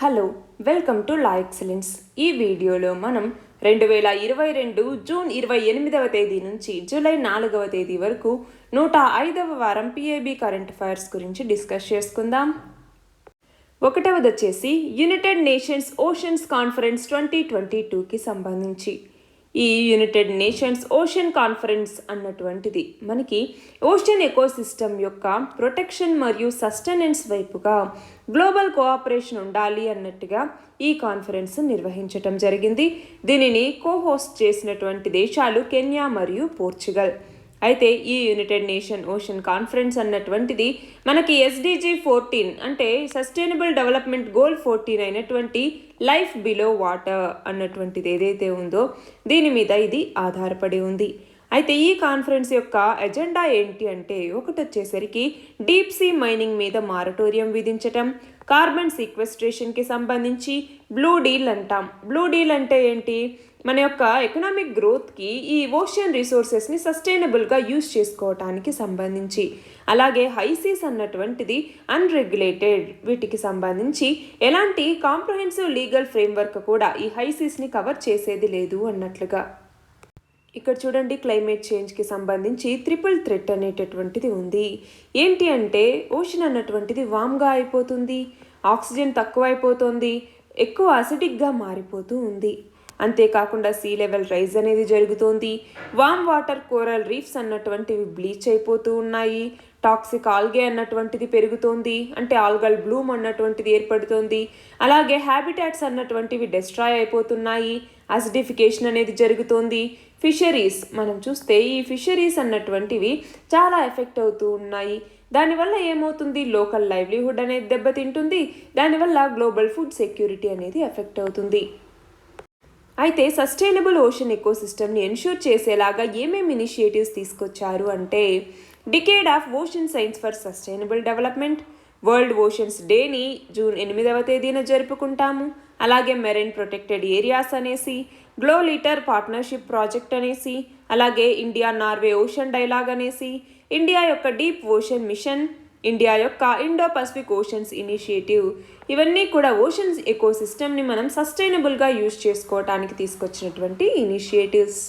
Hello, welcome to law excellence. ఈ వీడియోలో మనం 2022 జూన్ 28వ తేదీ నుంచి జూలై 4వ తేదీ వరకు 105వ వారం పిఏబి కరెంట్ అఫైర్స్ గురించి డిస్కస్ చేసుకుందాం. ఒకటవది వచ్చేసి యునైటెడ్ నేషన్స్ ఓషన్స్ కాన్ఫరెన్స్ 2022కి సంబంధించి. ఈ యునైటెడ్ నేషన్స్ ఓషన్ కాన్ఫరెన్స్ అన్నటువంటిది మనకి ఓషన్ ఎకోసిస్టమ్ యొక్క ప్రొటెక్షన్ మరియు సస్టెనెన్స్ వైపుగా గ్లోబల్ కోఆపరేషన్ ఉండాలి అన్నట్టుగా ఈ కాన్ఫరెన్స్ నిర్వహించటం జరిగింది. దీనిని కోహోస్ట్ చేసినటువంటి దేశాలు కెన్యా మరియు పోర్చుగల్. అయితే ఈ యునైటెడ్ నేషన్ ఓషన్ కాన్ఫరెన్స్ అన్నటువంటిది మనకి SDG 14 అంటే సస్టైనబుల్ డెవలప్మెంట్ గోల్ 14 అయినటువంటి లైఫ్ బిలో వాటర్ అన్నటువంటిది ఏదైతే ఉందో దీని మీద ఇది ఆధారపడి ఉంది. అయితే ఈ కాన్ఫరెన్స్ యొక్క ఎజెండా ఏంటి అంటే ఒకటి వచ్చేసరికి డీప్ సీ మైనింగ్ మీద మారటోరియం విధించటం, కార్బన్ సీక్వెస్ట్రేషన్కి సంబంధించి బ్లూ డీల్ అంటాం. బ్లూ డీల్ అంటే ఏంటి? మన యొక్క ఎకనామిక్ గ్రోత్కి ఈ ఓషన్ రిసోర్సెస్ని సస్టైనబుల్గా యూజ్ చేసుకోవటానికి సంబంధించి, అలాగే హైసీస్ అన్నటువంటిది అన్రెగ్యులేటెడ్, వీటికి సంబంధించి ఎలాంటి కాంప్రహెన్సివ్ లీగల్ ఫ్రేమ్వర్క్ కూడా ఈ హైసీస్ని కవర్ చేసేది లేదు అన్నట్లుగా. ఇక్కడ చూడండి, క్లైమేట్ చేంజ్కి సంబంధించి ట్రిపుల్ థ్రెట్ అనేటటువంటిది ఉంది. ఏంటి అంటే ఓషన్ అన్నటువంటిది వామ్గా అయిపోతుంది, ఆక్సిజన్ తక్కువైపోతుంది, ఎక్కువ అసిడిక్గా మారిపోతూ ఉంది. అంతేకాకుండా సీ లెవెల్ రైజ్ అనేది జరుగుతోంది. వామ్ వాటర్ కోరల్ రీఫ్స్ అన్నటువంటివి బ్లీచ్ అయిపోతూ ఉన్నాయి. టాక్సిక్ ఆల్గే అన్నటువంటిది పెరుగుతోంది, అంటే ఆల్గల్ బ్లూమ్ అన్నటువంటిది ఏర్పడుతోంది. అలాగే హ్యాబిటాట్స్ అన్నటువంటివి డిస్ట్రాయ్ అయిపోతున్నాయి. అసిడిఫికేషన్ అనేది జరుగుతోంది. ఫిషరీస్ మనం చూస్తే ఈ ఫిషరీస్ అన్నటువంటివి చాలా ఎఫెక్ట్ అవుతూ ఉన్నాయి. దానివల్ల ఏమవుతుంది? లోకల్ లైవ్లీహుడ్ అనేది దెబ్బతింటుంది. దానివల్ల గ్లోబల్ ఫుడ్ సెక్యూరిటీ అనేది ఎఫెక్ట్ అవుతుంది. అయితే సస్టైనబుల్ ఓషన్ ఎకోసిస్టమ్ని ఎన్ష్యూర్ చేసేలాగా ఏమేమి ఇనిషియేటివ్స్ తీసుకొచ్చారు అంటే decade of ocean science for sustainable development, world oceans డేని జూన్ 8వ తేదీన జరుపుకుంటాము. అలాగే మెరైన్ ప్రొటెక్టెడ్ ఏరియాస్ అనేసి, గ్లో లీటర్ పార్ట్నర్షిప్ ప్రాజెక్ట్ అనేసి, అలాగే ఇండియా నార్వే ఓషన్ డైలాగ్ అనేసి, ఇండియా యొక్క డీప్ ఓషన్ మిషన్, ఇండియా యొక్క ఇండో పసిఫిక్ ఓషన్స్ ఇనిషియేటివ్, ఇవన్నీ కూడా ఓషన్స్ ఎకోసిస్టమ్ని మనం సస్టైనబుల్గా యూజ్ చేసుకోవటానికి తీసుకొచ్చినటువంటి ఇనిషియేటివ్స్.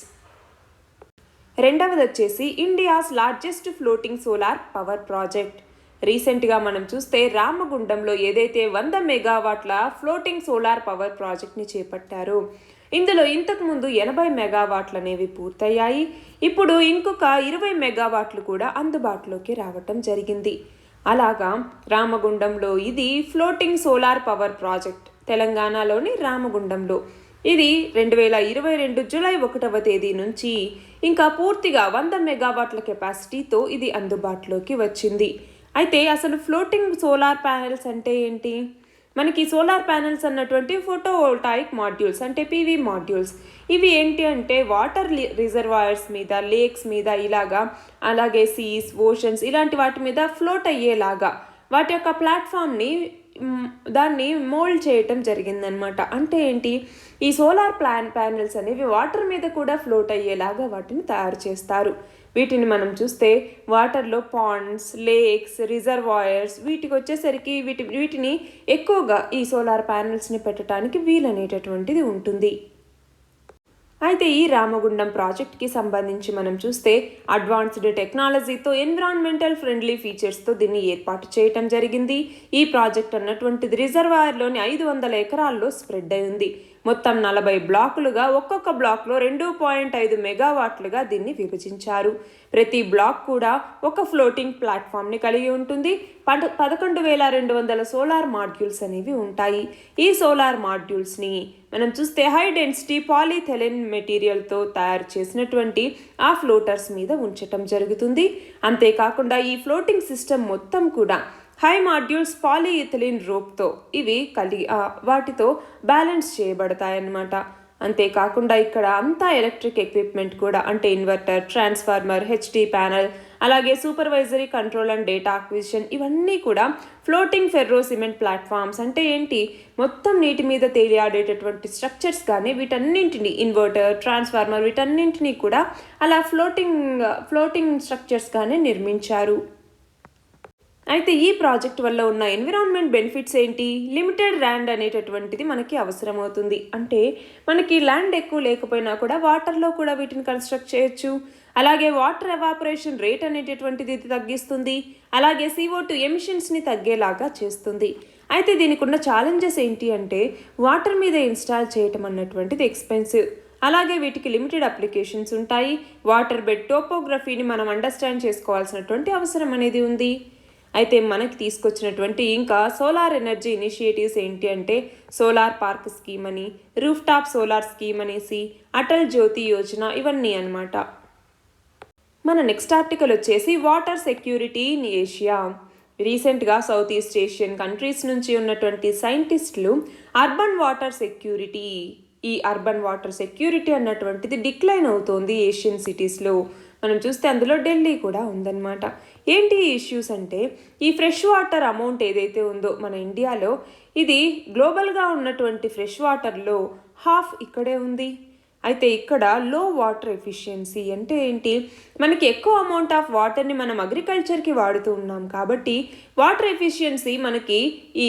రెండవది వచ్చేసి India's largest floating solar power project. రీసెంట్గా మనం చూస్తే రామగుండంలో ఏదైతే 100 మెగావాట్ల ఫ్లోటింగ్ సోలార్ పవర్ ప్రాజెక్ట్ని చేపట్టారో ఇందులో ఇంతకుముందు 80 మెగావాట్లు అనేవి పూర్తయ్యాయి. ఇప్పుడు ఇంకొక 20 మెగావాట్లు కూడా అందుబాటులోకి రావటం జరిగింది. అలాగా రామగుండంలో ఇది ఫ్లోటింగ్ సోలార్ పవర్ ప్రాజెక్ట్, తెలంగాణలోని రామగుండంలో. ఇది 2022 జూలై 1వ తేదీ నుంచి ఇంకా పూర్తిగా 100 మెగావాట్ల కెపాసిటీతో ఇది అందుబాటులోకి వచ్చింది. అయితే అసలు ఫ్లోటింగ్ సోలార్ ప్యానెల్స్ అంటే ఏంటి? మనకి సోలార్ ప్యానెల్స్ అన్నటువంటి ఫోటోవోల్టాయిక్ మాడ్యూల్స్ అంటే పీవీ మాడ్యూల్స్. ఇవి ఏంటి అంటే వాటర్ రిజర్వాయర్స్ మీద, లేక్స్ మీద ఇలాగా, అలాగే సీస్, ఓషన్స్ ఇలాంటి వాటి మీద ఫ్లోట్ అయ్యేలాగా వాటి యొక్క ప్లాట్ఫామ్ని దాన్ని మోల్డ్ చేయటం జరిగిందనమాట. అంటే ఏంటి? ఈ సోలార్ ప్యానెల్స్ అనేవి వాటర్ మీద కూడా ఫ్లోట్ అయ్యేలాగా వాటిని తయారు చేస్తారు. వీటిని మనం చూస్తే వాటర్లో పాండ్స్, లేక్స్, రిజర్వాయర్స్ వీటికి వచ్చేసరికి వీటిని ఎక్కువగా ఈ సోలార్ ప్యానెల్స్ని పెట్టడానికి వీలనేటటువంటిది ఉంటుంది. అయితే ఈ రామగుండం ప్రాజెక్ట్కి సంబంధించి మనం చూస్తే అడ్వాన్స్డ్ టెక్నాలజీతో ఎన్విరాన్మెంటల్ ఫ్రెండ్లీ ఫీచర్స్తో దీన్ని ఏర్పాటు చేయటం జరిగింది. ఈ ప్రాజెక్ట్ అన్నటువంటిది రిజర్వాయర్లోని 500 ఎకరాల్లో స్ప్రెడ్ అయి ఉంది. మొత్తం 40 బ్లాకులుగా, ఒక్కొక్క బ్లాక్లో 2.5 మెగావాట్లుగా దీన్ని విభజించారు. ప్రతి బ్లాక్ కూడా ఒక ఫ్లోటింగ్ ప్లాట్ఫామ్ని కలిగి ఉంటుంది. 11,200 సోలార్ మాడ్యూల్స్ అనేవి ఉంటాయి. ఈ సోలార్ మాడ్యూల్స్ని మనం చూస్తే హై డెన్సిటీ పాలీథెలిన్ మెటీరియల్తో తయారు చేసినటువంటి ఆ ఫ్లోటర్స్ మీద ఉంచటం జరుగుతుంది. అంతేకాకుండా ఈ ఫ్లోటింగ్ సిస్టమ్ మొత్తం కూడా హై మాడ్యూల్స్ పాలీఇథిలిన్ రోప్తో ఇవి వాటితో బ్యాలెన్స్ చేయబడతాయన్నమాట. అంతేకాకుండా ఇక్కడ అంతా ఎలక్ట్రిక్ ఎక్విప్మెంట్ కూడా, అంటే ఇన్వర్టర్, ట్రాన్స్ఫార్మర్, హెచ్డి ప్యానల్, అలాగే supervisory control and data acquisition, ఇవన్నీ కూడా ఫ్లోటింగ్ ఫెర్రో సిమెంట్ ప్లాట్ఫామ్స్. అంటే ఏంటి? మొత్తం నీటి మీద తేలియాడేటటువంటి స్ట్రక్చర్స్ కానీ వీటన్నింటినీ, ఇన్వర్టర్, ట్రాన్స్ఫార్మర్ వీటన్నింటినీ కూడా అలా ఫ్లోటింగ్ స్ట్రక్చర్స్ కానీ నిర్మించారు. అయితే ఈ ప్రాజెక్ట్ వల్ల ఉన్న ఎన్విరాన్మెంట్ బెనిఫిట్స్ ఏంటి? లిమిటెడ్ ల్యాండ్ అనేటటువంటిది మనకి అవసరమవుతుంది. అంటే మనకి ల్యాండ్ ఎక్కువ లేకపోయినా కూడా వాటర్లో కూడా వీటిని కన్స్ట్రక్ట్ చేయొచ్చు. అలాగే వాటర్ ఎవాపరేషన్ రేట్ అనేటటువంటిది ఇది తగ్గిస్తుంది. అలాగే CO2 ఎమిషన్స్ని తగ్గేలాగా చేస్తుంది. అయితే దీనికి ఉన్న ఛాలెంజెస్ ఏంటి అంటే వాటర్ మీద ఇన్స్టాల్ చేయటం అన్నటువంటిది ఎక్స్పెన్సివ్. అలాగే వీటికి లిమిటెడ్ అప్లికేషన్స్ ఉంటాయి. వాటర్ బెడ్ టోపోగ్రఫీని మనం అండర్స్టాండ్ చేసుకోవాల్సినటువంటి అవసరం అనేది ఉంది. అయితే మనకి తీసుకొచ్చినటువంటి ఇంకా సోలార్ ఎనర్జీ ఇనిషియేటివ్స్ ఏంటి అంటే సోలార్ పార్క్ స్కీమ్ అని, రూఫ్ టాప్ సోలార్ స్కీమ్ అనేసి, అటల్ జ్యోతి యోజన, ఇవన్నీ అన్నమాట. మన నెక్స్ట్ ఆర్టికల్ వచ్చేసి వాటర్ సెక్యూరిటీ ఇన్ ఏషియా. రీసెంట్గా సౌత్ ఈస్ట్ ఏషియన్ కంట్రీస్ నుంచి ఉన్నటువంటి సైంటిస్టులు అర్బన్ వాటర్ సెక్యూరిటీ అన్నటువంటిది డిక్లైన్ అవుతోంది ఏషియన్ సిటీస్లో. మనం చూస్తే అందులో ఢిల్లీ కూడా ఉందన్నమాట. ఏంటి ఇష్యూస్ అంటే ఈ ఫ్రెష్ వాటర్ అమౌంట్ ఏదైతే ఉందో మన ఇండియాలో ఇది గ్లోబల్గా ఉన్నటువంటి ఫ్రెష్ వాటర్లో హాఫ్ ఇక్కడే ఉంది. అయితే ఇక్కడ లో వాటర్ ఎఫిషియన్సీ అంటే ఏంటి, మనకి ఎక్కువ అమౌంట్ ఆఫ్ వాటర్ని మనం అగ్రికల్చర్కి వాడుతూ ఉన్నాం కాబట్టి వాటర్ ఎఫిషియన్సీ మనకి ఈ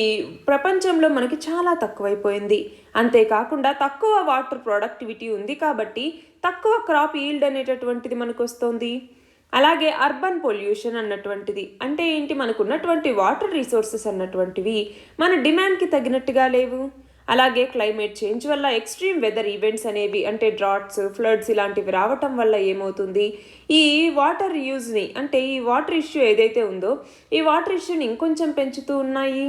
ప్రపంచంలో మనకి చాలా తక్కువైపోయింది. అంతేకాకుండా తక్కువ వాటర్ ప్రొడక్టివిటీ ఉంది కాబట్టి తక్కువ క్రాప్ ఈల్డ్ అనేటటువంటిది మనకు వస్తుంది. అలాగే అర్బన్ పొల్యూషన్ అన్నటువంటిది అంటే ఏంటి, మనకు ఉన్నటువంటి వాటర్ రిసోర్సెస్ అన్నటువంటివి మన డిమాండ్కి తగినట్టుగా లేవు. అలాగే క్లైమేట్ చేంజ్ వల్ల ఎక్స్ట్రీమ్ వెదర్ ఈవెంట్స్ అనేవి అంటే డ్రాట్స్, ఫ్లడ్స్ ఇలాంటివి రావటం వల్ల ఏమవుతుంది, ఈ వాటర్ యూజ్ని అంటే ఈ వాటర్ ఇష్యూ ఏదైతే ఉందో ఈ వాటర్ ఇష్యూని ఇంకొంచెం పెంచుతూ ఉన్నాయి.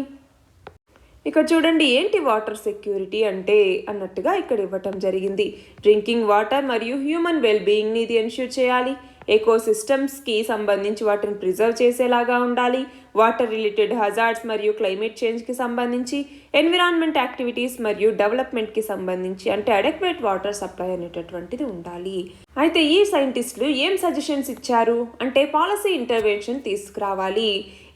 ఇక్కడ చూడండి ఏంటి వాటర్ సెక్యూరిటీ అంటే అన్నట్టుగా ఇక్కడ ఇవ్వటం జరిగింది. డ్రింకింగ్ వాటర్ మరియు హ్యూమన్ వెల్బీయింగ్ని ఇది ఎన్ష్యూర్ చేయాలి. ఎకోసిస్టమ్స్కి సంబంధించి వాటిని ప్రిజర్వ్ చేసేలాగా ఉండాలి. వాటర్ రిలేటెడ్ హజార్డ్స్ మరియు క్లైమేట్ చేంజ్కి సంబంధించి, ఎన్విరాన్మెంట్ యాక్టివిటీస్ మరియు డెవలప్మెంట్కి సంబంధించి అంటే అడెక్వేట్ వాటర్ సప్లై అనేటటువంటిది ఉండాలి. అయితే ఈ సైంటిస్టులు ఏం సజెషన్స్ ఇచ్చారు అంటే పాలసీ ఇంటర్వెన్షన్ తీసుకురావాలి.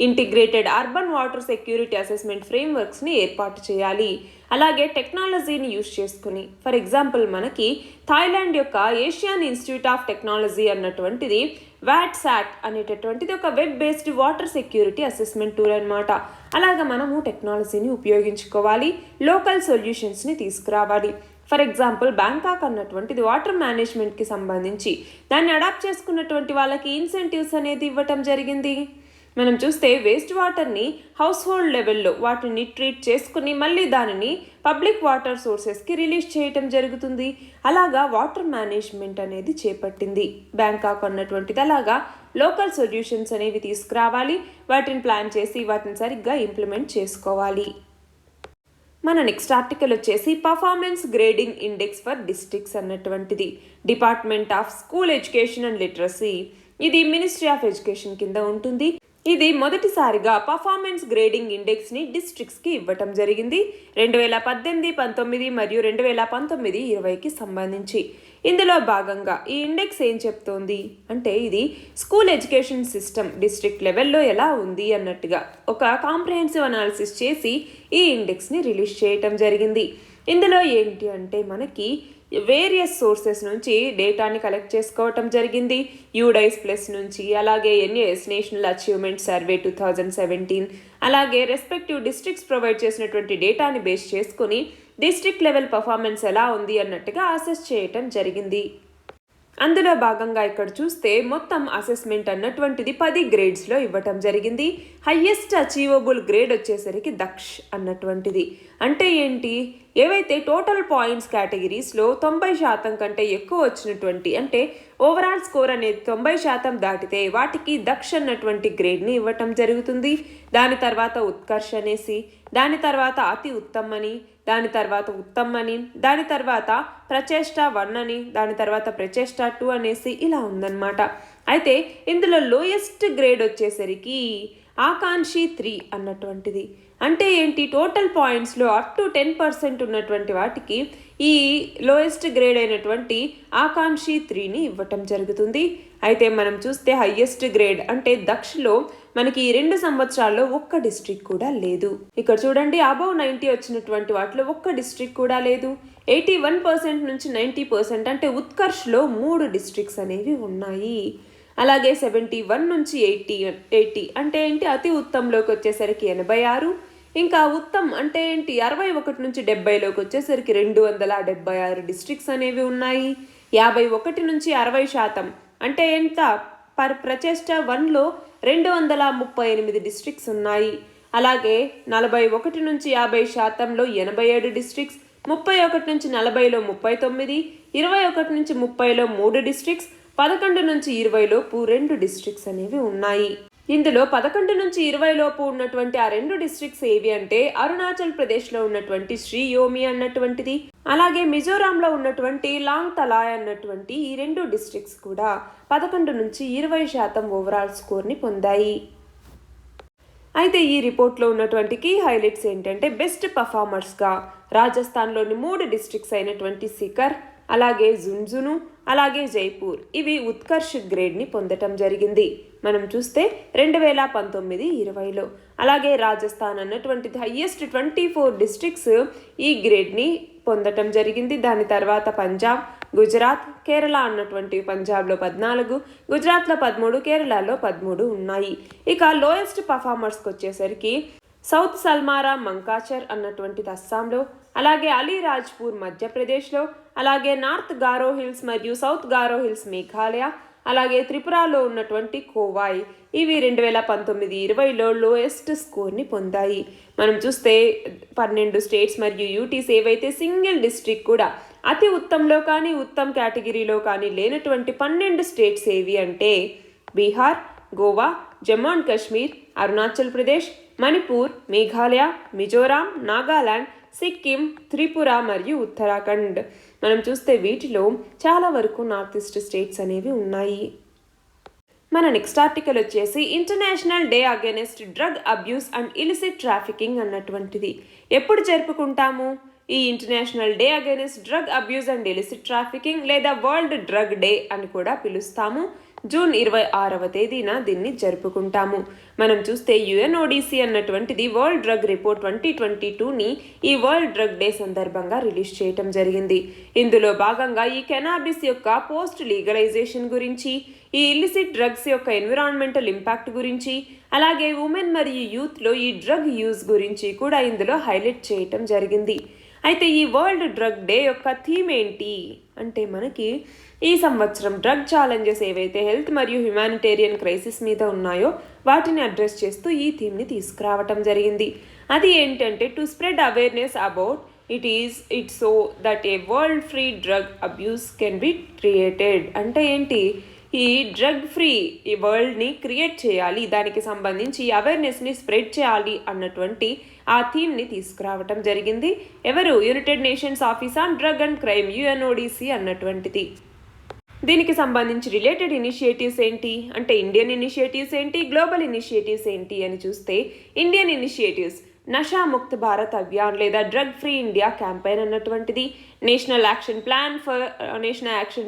Integrated urban water security assessment ఫ్రేమ్వర్క్స్ని ఏర్పాటు చేయాలి. అలాగే టెక్నాలజీని యూజ్ చేసుకుని, ఫర్ ఎగ్జాంపుల్ మనకి థాయిలాండ్ యొక్క ఏషియన్ ఇన్స్టిట్యూట్ ఆఫ్ టెక్నాలజీ అన్నటువంటిది వాట్సాట్ అనేటటువంటిది ఒక web based water security assessment tool అనమాట. అలాగా మనము టెక్నాలజీని ఉపయోగించుకోవాలి, లోకల్ సొల్యూషన్స్ని తీసుకురావాలి. ఫర్ ఎగ్జాంపుల్ బ్యాంకాక్ అన్నటువంటిది వాటర్ మేనేజ్మెంట్కి సంబంధించి దాన్ని అడాప్ట్ చేసుకున్నటువంటి వాళ్ళకి ఇన్సెంటివ్స్ అనేది ఇవ్వటం జరిగింది. మనం చూస్తే వేస్ట్ వాటర్ని హౌస్ హోల్డ్ లెవెల్లో వాటిని ట్రీట్ చేసుకుని మళ్ళీ దానిని పబ్లిక్ వాటర్ సోర్సెస్కి రిలీజ్ చేయటం జరుగుతుంది. అలాగా వాటర్ మేనేజ్మెంట్ అనేది చేపట్టింది బ్యాంకాక్ అన్నటువంటిది. అలాగా లోకల్ సొల్యూషన్స్ అనేవి తీసుకురావాలి, వాటిని ప్లాన్ చేసి వాటిని సరిగ్గా ఇంప్లిమెంట్ చేసుకోవాలి. మన నెక్స్ట్ ఆర్టికల్ వచ్చేసి performance grading index for districts అన్నటువంటిది. Department of school education and literacy, ఇది మినిస్ట్రీ ఆఫ్ ఎడ్యుకేషన్ కింద ఉంటుంది. ఇది మొదటిసారిగా పర్ఫార్మెన్స్ గ్రేడింగ్ ఇండెక్స్ని డిస్ట్రిక్ట్స్కి ఇవ్వటం జరిగింది 2018-19 మరియు 2019-20కి సంబంధించి. ఇందులో భాగంగా ఈ ఇండెక్స్ ఏం చెప్తోంది అంటే ఇది స్కూల్ ఎడ్యుకేషన్ సిస్టమ్ డిస్ట్రిక్ట్ లెవెల్లో ఎలా ఉంది అన్నట్టుగా ఒక కాంప్రహెన్సివ్ అనాలిసిస్ చేసి ఈ ఇండెక్స్ని రిలీజ్ చేయటం జరిగింది. ఇందులో ఏంటి అంటే మనకి వేరియస్ సోర్సెస్ నుంచి డేటాని కలెక్ట్ చేసుకోవటం జరిగింది. యూడైస్ ప్లస్ నుంచి, అలాగే NAS నేషనల్ అచీవ్మెంట్ సర్వే 2017, అలాగే రెస్పెక్టివ్ డిస్ట్రిక్ట్స్ ప్రొవైడ్ చేసినటువంటి డేటాని బేస్ చేసుకుని డిస్ట్రిక్ట్ లెవెల్ పర్ఫార్మెన్స్ ఎలా ఉంది అన్నట్టుగా అసెస్ చేయటం జరిగింది. అందులో భాగంగా ఇక్కడ చూస్తే మొత్తం అసెస్మెంట్ అన్నటువంటిది 10 గ్రేడ్స్లో ఇవ్వటం జరిగింది. హయ్యెస్ట్ అచీవబుల్ గ్రేడ్ వచ్చేసరికి దక్ష్ అన్నటువంటిది. అంటే ఏంటి, ఏవైతే టోటల్ పాయింట్స్ కేటగిరీస్లో 90% కంటే ఎక్కువ వచ్చినటువంటి అంటే ఓవరాల్ స్కోర్ అనేది 90% దాటితే వాటికి దక్ష్ అన్నటువంటి గ్రేడ్ని ఇవ్వటం జరుగుతుంది. దాని తర్వాత ఉత్కర్ష్ అనేసి, దాని తర్వాత అతి ఉత్తమ్ అని, దాని తర్వాత ఉత్తమ్ అని, దాని తర్వాత ప్రచేష్ట 1 అని, దాని తర్వాత ప్రచేష్ట 2 అనేసి ఇలా ఉందన్నమాట. అయితే ఇందులో లోయెస్ట్ గ్రేడ్ వచ్చేసరికి ఆకాంక్షి 3 అన్నటువంటిది. అంటే ఏంటి, టోటల్ పాయింట్స్లో అప్ టు 10% ఉన్నటువంటి వాటికి ఈ లోయెస్ట్ గ్రేడ్ అయినటువంటి ఆకాంక్షి 3ని ఇవ్వటం జరుగుతుంది. అయితే మనం చూస్తే హయ్యెస్ట్ గ్రేడ్ అంటే దక్షలో మనకి 2 సంవత్సరాల్లో ఒక్క డిస్ట్రిక్ట్ కూడా లేదు. ఇక్కడ చూడండి అబౌవ్ 90 వచ్చినటువంటి వాటిలో ఒక్క డిస్ట్రిక్ట్ కూడా లేదు. 81% నుంచి 90% అంటే ఉత్కర్ష్లో 3 డిస్ట్రిక్ట్స్ అనేవి ఉన్నాయి. అలాగే 71 నుంచి 80 అంటే ఏంటి, అతి ఉత్తమంలోకి వచ్చేసరికి 86, ఇంకా ఉత్తమ్ అంటే ఏంటి 61 నుంచి 70లోకి వచ్చేసరికి 276 డిస్ట్రిక్ట్స్ అనేవి ఉన్నాయి. 51 నుంచి 60% అంటే ఎంత, ప్రచేష్ట 1లో 238 డిస్ట్రిక్ట్స్ ఉన్నాయి. అలాగే 41 నుంచి 50%లో 87 డిస్ట్రిక్ట్స్, 31 నుంచి 40లో 39, 21 నుంచి 30లో 3 డిస్ట్రిక్ట్స్, 11 నుంచి 20 లోపు 2 డిస్ట్రిక్ట్స్ అనేవి ఉన్నాయి. ఇందులో 11 నుంచి 20 లోపు ఉన్నటువంటి ఆ 2 డిస్ట్రిక్ట్స్ ఏవి అంటే అరుణాచల్ ప్రదేశ్లో ఉన్నటువంటి శ్రీ యోమి అన్నటువంటిది, అలాగే మిజోరాంలో ఉన్నటువంటి లాంగ్ తలాయ్ అన్నటువంటి ఈ 2 డిస్ట్రిక్ట్స్ కూడా 11 నుంచి 20% ఓవరాల్ స్కోర్ని పొందాయి. అయితే ఈ రిపోర్ట్లో ఉన్నటువంటి కీ హైలైట్స్ ఏంటంటే బెస్ట్ పర్ఫార్మర్స్గా రాజస్థాన్లోని 3 డిస్ట్రిక్ట్స్ అయినటువంటి సికర్, అలాగే జున్జును, అలాగే జైపూర్ ఇవి ఉత్కర్ష్ గ్రేడ్ని పొందటం జరిగింది. మనం చూస్తే 2019-20లో. అలాగే రాజస్థాన్ అన్నటువంటిది హయ్యెస్ట్ 24 డిస్ట్రిక్ట్స్ ఈ గ్రేడ్ని పొందటం జరిగింది. దాని తర్వాత పంజాబ్, గుజరాత్, కేరళ అన్నటువంటి పంజాబ్లో 14, గుజరాత్లో 13, కేరళలో 13 ఉన్నాయి. ఇక లోయెస్ట్ పర్ఫార్మర్స్కి వచ్చేసరికి సౌత్ సల్మారా మంకాచర్ అన్నటువంటిది అస్సాంలో, అలాగే అలీరాజ్పూర్ మధ్యప్రదేశ్లో, అలాగే నార్త్ గారో హిల్స్ మరియు సౌత్ గారో హిల్స్ మేఘాలయ, అలాగే త్రిపురలో ఉన్నటువంటి కోవాయ్ ఇవి 2019-20లో లోయెస్ట్ స్కోర్ని పొందాయి. మనం చూస్తే 12 స్టేట్స్ మరియు యూటీస్ ఏవైతే సింగిల్ డిస్ట్రిక్ట్ కూడా అతి ఉత్తమంలో కానీ ఉత్తమ్ కేటగిరీలో కానీ లేనటువంటి 12 స్టేట్స్ ఏవి అంటే బీహార్, గోవా, జమ్మూ అండ్ కాశ్మీర్, అరుణాచల్ ప్రదేశ్, మణిపూర్, మేఘాలయ, మిజోరాం, నాగాలాండ్, సిక్కిం, త్రిపుర మరియు ఉత్తరాఖండ్. మనం చూస్తే వీటిలో చాలా వరకు నార్త్ ఈస్ట్ స్టేట్స్ అనేవి ఉన్నాయి. మన నెక్స్ట్ ఆర్టికల్ వచ్చేసి international day against drug abuse and illicit trafficking అన్నటువంటిది ఎప్పుడు జరుపుకుంటాము? ఈ international day against drug abuse and illicit trafficking లేదా వరల్డ్ డ్రగ్ డే అని కూడా పిలుస్తాము. జూన్ 26వ తేదీన దీన్ని జరుపుకుంటాము. మనం చూస్తే యుఎన్ఓడిసి అన్నటువంటిది వరల్డ్ డ్రగ్ రిపోర్ట్ 2022ని ఈ వరల్డ్ డ్రగ్ డే సందర్భంగా రిలీజ్ చేయటం జరిగింది. ఇందులో భాగంగా ఈ కెనాబిస్ యొక్క పోస్ట్ లీగలైజేషన్ గురించి, ఈ ఇల్లిసిట్ డ్రగ్స్ యొక్క ఎన్విరాన్మెంటల్ ఇంపాక్ట్ గురించి, అలాగే ఉమెన్ మరియు యూత్లో ఈ డ్రగ్ యూజ్ గురించి కూడా ఇందులో హైలైట్ చేయటం జరిగింది. అయితే ఈ వరల్డ్ డ్రగ్ డే యొక్క థీమ్ ఏంటి అంటే మనకి ఈ సంవత్సరం డ్రగ్ ఛాలెంజెస్ ఏవైతే హెల్త్ మరియు హ్యుమానిటేరియన్ క్రైసిస్ మీద ఉన్నాయో వాటిని అడ్రస్ చేస్తూ ఈ థీమ్ని తీసుకురావటం జరిగింది. అది ఏంటంటే to spread awareness about it so that A world free drug abuse can be created. అంటే ఏంటి, ఈ డ్రగ్ ఫ్రీ ఈ వరల్డ్ని క్రియేట్ చేయాలి, దానికి సంబంధించి అవేర్నెస్ని స్ప్రెడ్ చేయాలి అన్నటువంటి ఆ థీమ్ని తీసుకురావటం జరిగింది. ఎవరు? United Nations office on drug and crime UNODC అన్నటువంటిది. దీనికి సంబంధించి రిలేటెడ్ ఇనిషియేటివ్స్ ఏంటి అంటే ఇండియన్ ఇనిషియేటివ్స్ ఏంటి, గ్లోబల్ ఇనిషియేటివ్స్ ఏంటి అని చూస్తే ఇండియన్ ఇనిషియేటివ్స్ నషా ముక్త్ భారత్ అభియాన్ లేదా డ్రగ్ ఫ్రీ ఇండియా క్యాంపెయిన్ అన్నటువంటిది, national action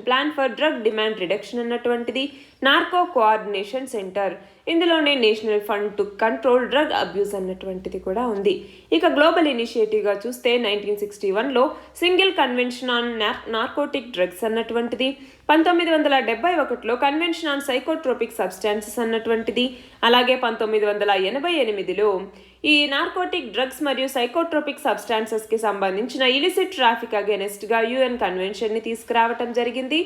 plan for drug demand reduction అన్నటువంటిది, నార్కో కోఆర్డినేషన్ సెంటర్, ఇందులోనే national fund to control drug abuse అన్నటువంటిది కూడా ఉంది. ఇక గ్లోబల్ ఇనిషియేటివ్గా చూస్తే 1961లో single convention on narcotic drugs అన్నటువంటిది, 1971లో కన్వెన్షన్ ఆన్ సైకోట్రోపిక్ సబ్స్టాన్సెస్ అన్నటువంటిది, అలాగే 1988లో ఈ నార్కోటిక్ డ్రగ్స్ మరియు సైకోట్రోపిక్ సబ్స్టాన్సెస్కి సంబంధించిన ఇలిసిట్ ట్రాఫిక్ అగైనెస్ట్గా యుఎన్ కన్వెన్షన్ని తీసుకురావటం జరిగింది.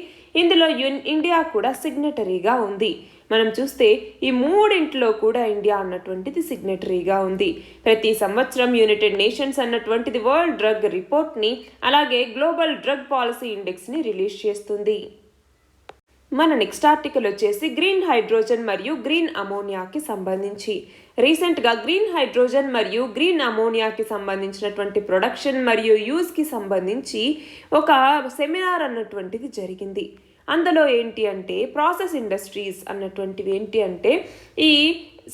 ఇందులో ఇండియా కూడా సిగ్నటరీగా ఉంది. మనం చూస్తే ఈ మూడింటిలో కూడా ఇండియా అన్నటువంటిది సిగ్నటరీగా ఉంది. ప్రతి సంవత్సరం యునైటెడ్ నేషన్స్ అన్నటువంటిది వరల్డ్ డ్రగ్ రిపోర్ట్ని అలాగే గ్లోబల్ డ్రగ్ పాలసీ ఇండెక్స్ని రిలీజ్ చేస్తుంది. మన నెక్స్ట్ ఆర్టికల్ వచ్చేసి గ్రీన్ హైడ్రోజన్ మరియు గ్రీన్ అమోనియాకి సంబంధించి. రీసెంట్గా గ్రీన్ హైడ్రోజన్ మరియు గ్రీన్ అమోనియాకి సంబంధించినటువంటి ప్రొడక్షన్ మరియు యూజ్కి సంబంధించి ఒక సెమినార్ అన్నటువంటిది జరిగింది. అందులో ఏంటి అంటే ప్రాసెస్ ఇండస్ట్రీస్ అన్నటువంటివి ఏంటి అంటే ఈ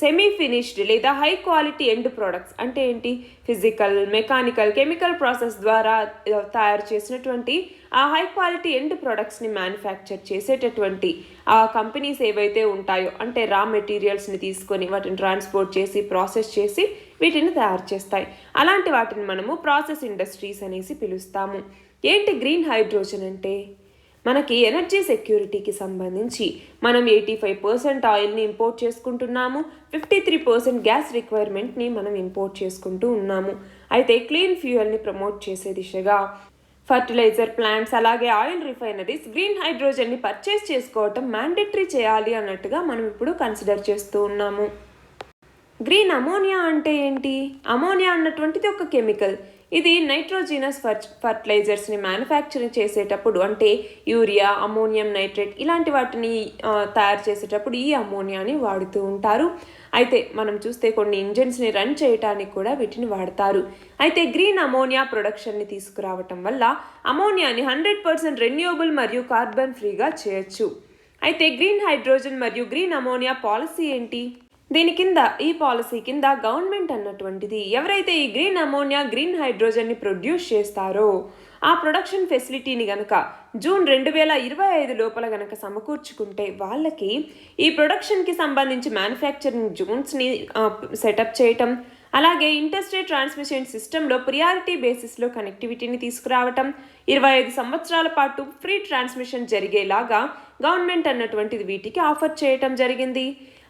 సెమీ ఫినిష్డ్ లేదా హై క్వాలిటీ ఎండ్ ప్రోడక్ట్స్ అంటే ఏంటి, ఫిజికల్, మెకానికల్, కెమికల్ ప్రాసెస్ ద్వారా తయారు చేసినటువంటి ఆ హై క్వాలిటీ ఎండ్ ప్రోడక్ట్స్ని మ్యానుఫ్యాక్చర్ చేసేటటువంటి ఆ కంపెనీస్ ఏవైతే ఉంటాయో అంటే రా మెటీరియల్స్ని తీసుకొని వాటిని ట్రాన్స్పోర్ట్ చేసి ప్రాసెస్ చేసి వీటిని తయారు చేస్తాయి. అలాంటి వాటిని మనము ప్రాసెస్ ఇండస్ట్రీస్ అనేసి పిలుస్తాము. ఏంటి గ్రీన్ హైడ్రోజన్ అంటే? మనకి ఎనర్జీ సెక్యూరిటీకి సంబంధించి మనం 85% ఆయిల్ని ఇంపోర్ట్ చేసుకుంటున్నాము, 53% గ్యాస్ రిక్వైర్మెంట్ని మనం ఇంపోర్ట్ చేసుకుంటూ ఉన్నాము. అయితే క్లీన్ ఫ్యూయల్ని ప్రమోట్ చేసే దిశగా ఫర్టిలైజర్ ప్లాంట్స్ అలాగే ఆయిల్ రిఫైనరీస్ గ్రీన్ హైడ్రోజన్ని పర్చేస్ చేసుకోవటం మ్యాండేటరీ చేయాలి అన్నట్టుగా మనం ఇప్పుడు కన్సిడర్ చేస్తూ ఉన్నాము. గ్రీన్ అమోనియా అంటే ఏంటి? అమోనియా అన్నటువంటిది ఒక కెమికల్. ఇది నైట్రోజినస్ ఫర్టిలైజర్స్ని మ్యానుఫ్యాక్చరింగ్ చేసేటప్పుడు అంటే యూరియా, అమోనియం నైట్రేట్ ఇలాంటి వాటిని తయారు చేసేటప్పుడు ఈ అమోనియాని వాడుతూ ఉంటారు. అయితే మనం చూస్తే కొన్ని ఇంజన్స్ని రన్ చేయడానికి కూడా వీటిని వాడతారు. అయితే గ్రీన్ అమోనియా ప్రొడక్షన్ని తీసుకురావటం వల్ల అమోనియాని 100% రెన్యూవబుల్ మరియు కార్బన్ ఫ్రీగా చేయొచ్చు. అయితే గ్రీన్ హైడ్రోజన్ మరియు గ్రీన్ అమోనియా పాలసీ ఏంటి? ఈ పాలసీ కింద గవర్నమెంట్ అన్నటువంటిది ఎవరైతే ఈ గ్రీన్ అమోనియా గ్రీన్ హైడ్రోజన్ని ప్రొడ్యూస్ చేస్తారో ఆ ప్రొడక్షన్ ఫెసిలిటీని గనక జూన్ 2025 లోపల గనక సమకూర్చుకుంటే వాళ్ళకి ఈ ప్రొడక్షన్కి సంబంధించి మ్యానుఫ్యాక్చరింగ్ జోన్స్ని సెటప్ చేయటం, అలాగే ఇంటర్స్టేట్ ట్రాన్స్మిషన్ సిస్టంలో ప్రియారిటీ బేసిస్లో కనెక్టివిటీని తీసుకురావటం, 25 సంవత్సరాల పాటు ఫ్రీ ట్రాన్స్మిషన్ జరిగేలాగా గవర్నమెంట్ అన్నటువంటిది వీటికి ఆఫర్ చేయటం జరిగింది.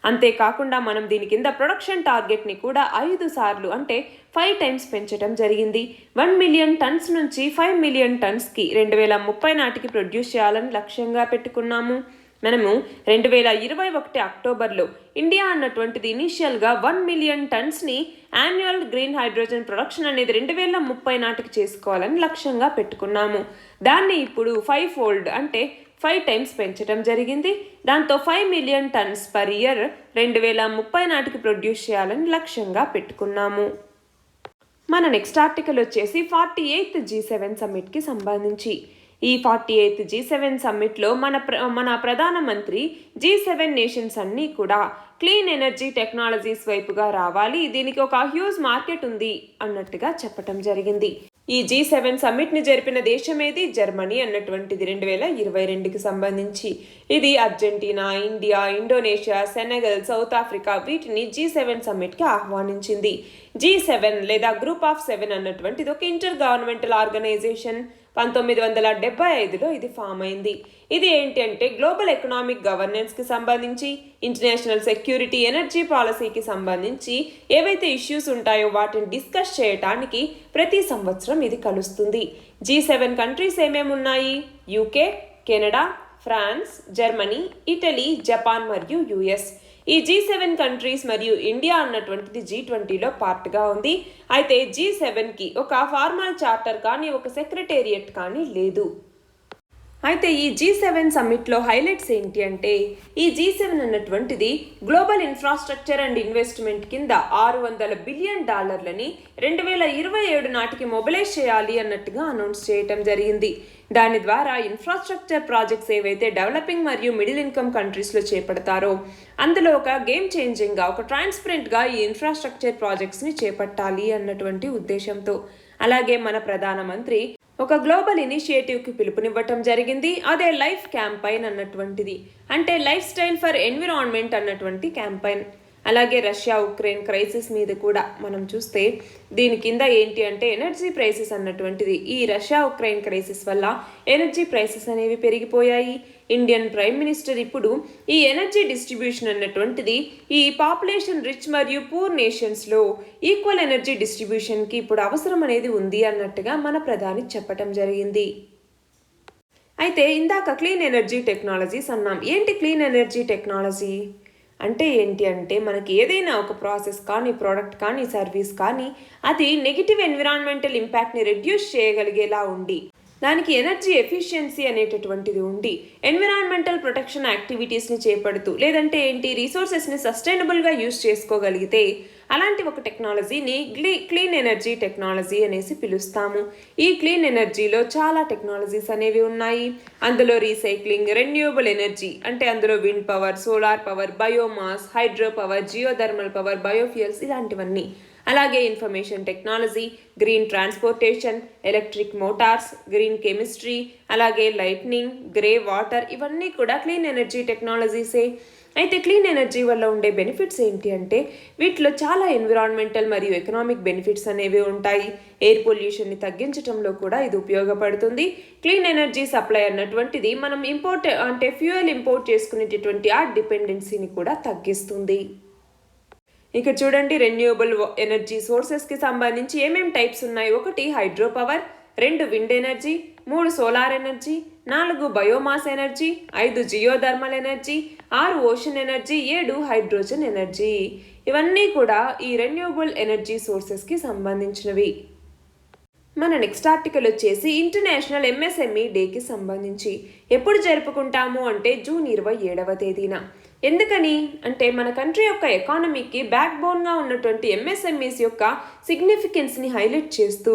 అంతేకాకుండా మనం దీని కింద ప్రొడక్షన్ టార్గెట్ని కూడా 5 సార్లు అంటే 5 టైమ్స్ పెంచడం జరిగింది. 1 మిలియన్ టన్స్ నుంచి 5 మిలియన్ టన్స్కి 2030 నాటికి ప్రొడ్యూస్ చేయాలని లక్ష్యంగా పెట్టుకున్నాము. మనము 2021 అక్టోబర్లో ఇండియా అన్నటువంటిది ఇనీషియల్గా 1 మిలియన్ టన్స్ని యాన్యువల్ గ్రీన్ హైడ్రోజన్ ప్రొడక్షన్ అనేది 2030 నాటికి చేసుకోవాలని లక్ష్యంగా పెట్టుకున్నాము. దాన్ని ఇప్పుడు 5 ఫోల్డ్ అంటే 5 టైమ్స్ పెంచడం జరిగింది. దాంతో 5 మిలియన్ టన్స్ పర్ ఇయర్ 2030 నాటికి ప్రొడ్యూస్ చేయాలని లక్ష్యంగా పెట్టుకున్నాము. మన నెక్స్ట్ ఆర్టికల్ వచ్చేసి 48th G7 సమ్మిట్కి సంబంధించి. ఈ 48th G7 సమ్మిట్లో మన ప్రధానమంత్రి G7 నేషన్స్ అన్నీ కూడా క్లీన్ ఎనర్జీ టెక్నాలజీస్ వైపుగా రావాలి, దీనికి ఒక హ్యూజ్ మార్కెట్ ఉంది అన్నట్టుగా చెప్పటం జరిగింది. ఈ G7 సమ్మిట్ని జరిపిన దేశం ఏది? జర్మనీ అన్నటువంటిది 2022కి సంబంధించి. ఇది Argentina, India, Indonesia, Senegal, south Africa వీటిని G7 సమ్మిట్కి ఆహ్వానించింది. G7 లేదా గ్రూప్ ఆఫ్ 7 అన్నటువంటిది ఒక ఇంటర్ గవర్నమెంటల్ ఆర్గనైజేషన్. 1975లో ఇది ఫామ్ అయింది. ఇది ఏంటి అంటే గ్లోబల్ ఎకనామిక్ గవర్నెన్స్కి సంబంధించి, ఇంటర్నేషనల్ సెక్యూరిటీ, ఎనర్జీ పాలసీకి సంబంధించి ఏవైతే ఇష్యూస్ ఉంటాయో వాటిని డిస్కస్ చేయడానికి ప్రతి సంవత్సరం ఇది కలుస్తుంది. G7 కంట్రీస్ ఏమేమి ఉన్నాయి? UK, Canada, France, Germany, Italy, Japan మరియు US. ఈ G7 కంట్రీస్ మరియు ఇండియా అన్నటువంటిది G20లో పార్ట్గా ఉంది. అయితే G7కి ఒక ఫార్మల్ చార్టర్ కానీ ఒక సెక్రటేరియట్ కానీ లేదు. అయితే ఈ G7 సమ్మిట్లో హైలైట్స్ ఏంటి అంటే ఈ G7 అన్నటువంటిది గ్లోబల్ ఇన్ఫ్రాస్ట్రక్చర్ అండ్ ఇన్వెస్ట్మెంట్ కింద $600 బిలియన్ 2027 నాటికి మొబిలైజ్ చేయాలి అన్నట్టుగా అనౌన్స్ చేయటం జరిగింది. దాని ద్వారా ఇన్ఫ్రాస్ట్రక్చర్ ప్రాజెక్ట్స్ ఏవైతే డెవలపింగ్ మరియు మిడిల్ ఇన్కమ్ కంట్రీస్లో చేపడతారో అందులో ఒక గేమ్ చేంజింగ్గా, ఒక ట్రాన్స్పరెంట్గా ఈ ఇన్ఫ్రాస్ట్రక్చర్ ప్రాజెక్ట్స్ని చేపట్టాలి అన్నటువంటి ఉద్దేశంతో. అలాగే మన ప్రధానమంత్రి ఒక గ్లోబల్ ఇనిషియేటివ్కి పిలుపునివ్వటం జరిగింది. అదే లైఫ్ క్యాంపైన్ అన్నటువంటిది, అంటే లైఫ్ స్టైల్ ఫర్ ఎన్విరాన్మెంట్ అన్నటువంటి క్యాంపైన్. అలాగే రష్యా ఉక్రెయిన్ క్రైసిస్ మీద కూడా మనం చూస్తే దీని కింద ఏంటి అంటే ఎనర్జీ ప్రైసెస్ అన్నటువంటిది. ఈ రష్యా ఉక్రెయిన్ క్రైసిస్ వల్ల ఎనర్జీ ప్రైసెస్ అనేవి పెరిగిపోయాయి. ఇండియన్ ప్రైమ్ మినిస్టర్ ఇప్పుడు ఈ ఎనర్జీ డిస్ట్రిబ్యూషన్ అన్నటువంటిది ఈ పాపులేషన్ రిచ్ మరియు పూర్ నేషన్స్లో ఈక్వల్ ఎనర్జీ డిస్ట్రిబ్యూషన్కి ఇప్పుడు అవసరం అనేది ఉంది అన్నట్టుగా మన ప్రధాని చెప్పటం జరిగింది. అయితే ఇందాక క్లీన్ ఎనర్జీ టెక్నాలజీస్ అన్నాం. ఏంటి క్లీన్ ఎనర్జీ టెక్నాలజీ అంటే ఏంటి అంటే మనకి ఏదైనా ఒక ప్రాసెస్ కానీ, ప్రోడక్ట్ కానీ, సర్వీస్ కానీ అది నెగిటివ్ ఎన్విరాన్మెంటల్ ఇంపాక్ట్ని రెడ్యూస్ చేయగలిగేలా ఉండి, దానికి ఎనర్జీ ఎఫిషియన్సీ అనేటటువంటిది ఉండి, ఎన్విరాన్మెంటల్ ప్రొటెక్షన్ యాక్టివిటీస్ని చేపడుతూ లేదంటే ఏంటి రీసోర్సెస్ని సస్టైనబుల్గా యూజ్ చేసుకోగలిగితే అలాంటి ఒక టెక్నాలజీని క్లీన్ ఎనర్జీ టెక్నాలజీ అనేసి పిలుస్తాము. ఈ క్లీన్ ఎనర్జీలో చాలా టెక్నాలజీస్ అనేవి ఉన్నాయి. అందులో రీసైక్లింగ్, రెన్యూవబుల్ ఎనర్జీ అంటే అందులో wind power, solar power, biomass, hydro power, geothermal power, biofuels ఇలాంటివన్నీ. అలాగే information technology, green transportation, electric Motors, green chemistry, అలాగే లైట్నింగ్, గ్రే వాటర్ ఇవన్నీ కూడా క్లీన్ ఎనర్జీ టెక్నాలజీసే. అయితే క్లీన్ ఎనర్జీ వల్ల ఉండే బెనిఫిట్స్ ఏంటి అంటే వీటిలో చాలా ఎన్విరాన్మెంటల్ మరియు ఎకనామిక్ బెనిఫిట్స్ అనేవి ఉంటాయి. ఎయిర్ పొల్యూషన్ని తగ్గించడంలో కూడా ఇది ఉపయోగపడుతుంది. క్లీన్ ఎనర్జీ సప్లై అన్నటువంటిది మనం ఫ్యూయల్ ఇంపోర్ట్ చేసుకునేటటువంటి ఆ డిపెండెన్సీని కూడా తగ్గిస్తుంది. ఇక చూడండి, రెన్యూవబుల్ ఎనర్జీ సోర్సెస్కి సంబంధించి ఏమేమి టైప్స్ ఉన్నాయి. 1 hydro power, 2 wind energy, 3 solar energy, 4 biomass energy, 5 geothermal energy, 6 ocean energy, 7 hydrogen energy. ఇవన్నీ కూడా ఈ రెన్యూవబుల్ ఎనర్జీ సోర్సెస్కి సంబంధించినవి. మన నెక్స్ట్ ఆర్టికల్ వచ్చేసి ఇంటర్నేషనల్ ఎంఎస్ఎంఈ డేకి సంబంధించి. ఎప్పుడు జరుపుకుంటాము అంటే జూన్ 27వ తేదీన. ఎందుకని అంటే మన కంట్రీ యొక్క ఎకానమీకి బ్యాక్ బోన్గా ఉన్నటువంటి ఎంఎస్ఎంఈస్ యొక్క సిగ్నిఫికెన్స్ని హైలైట్ చేస్తూ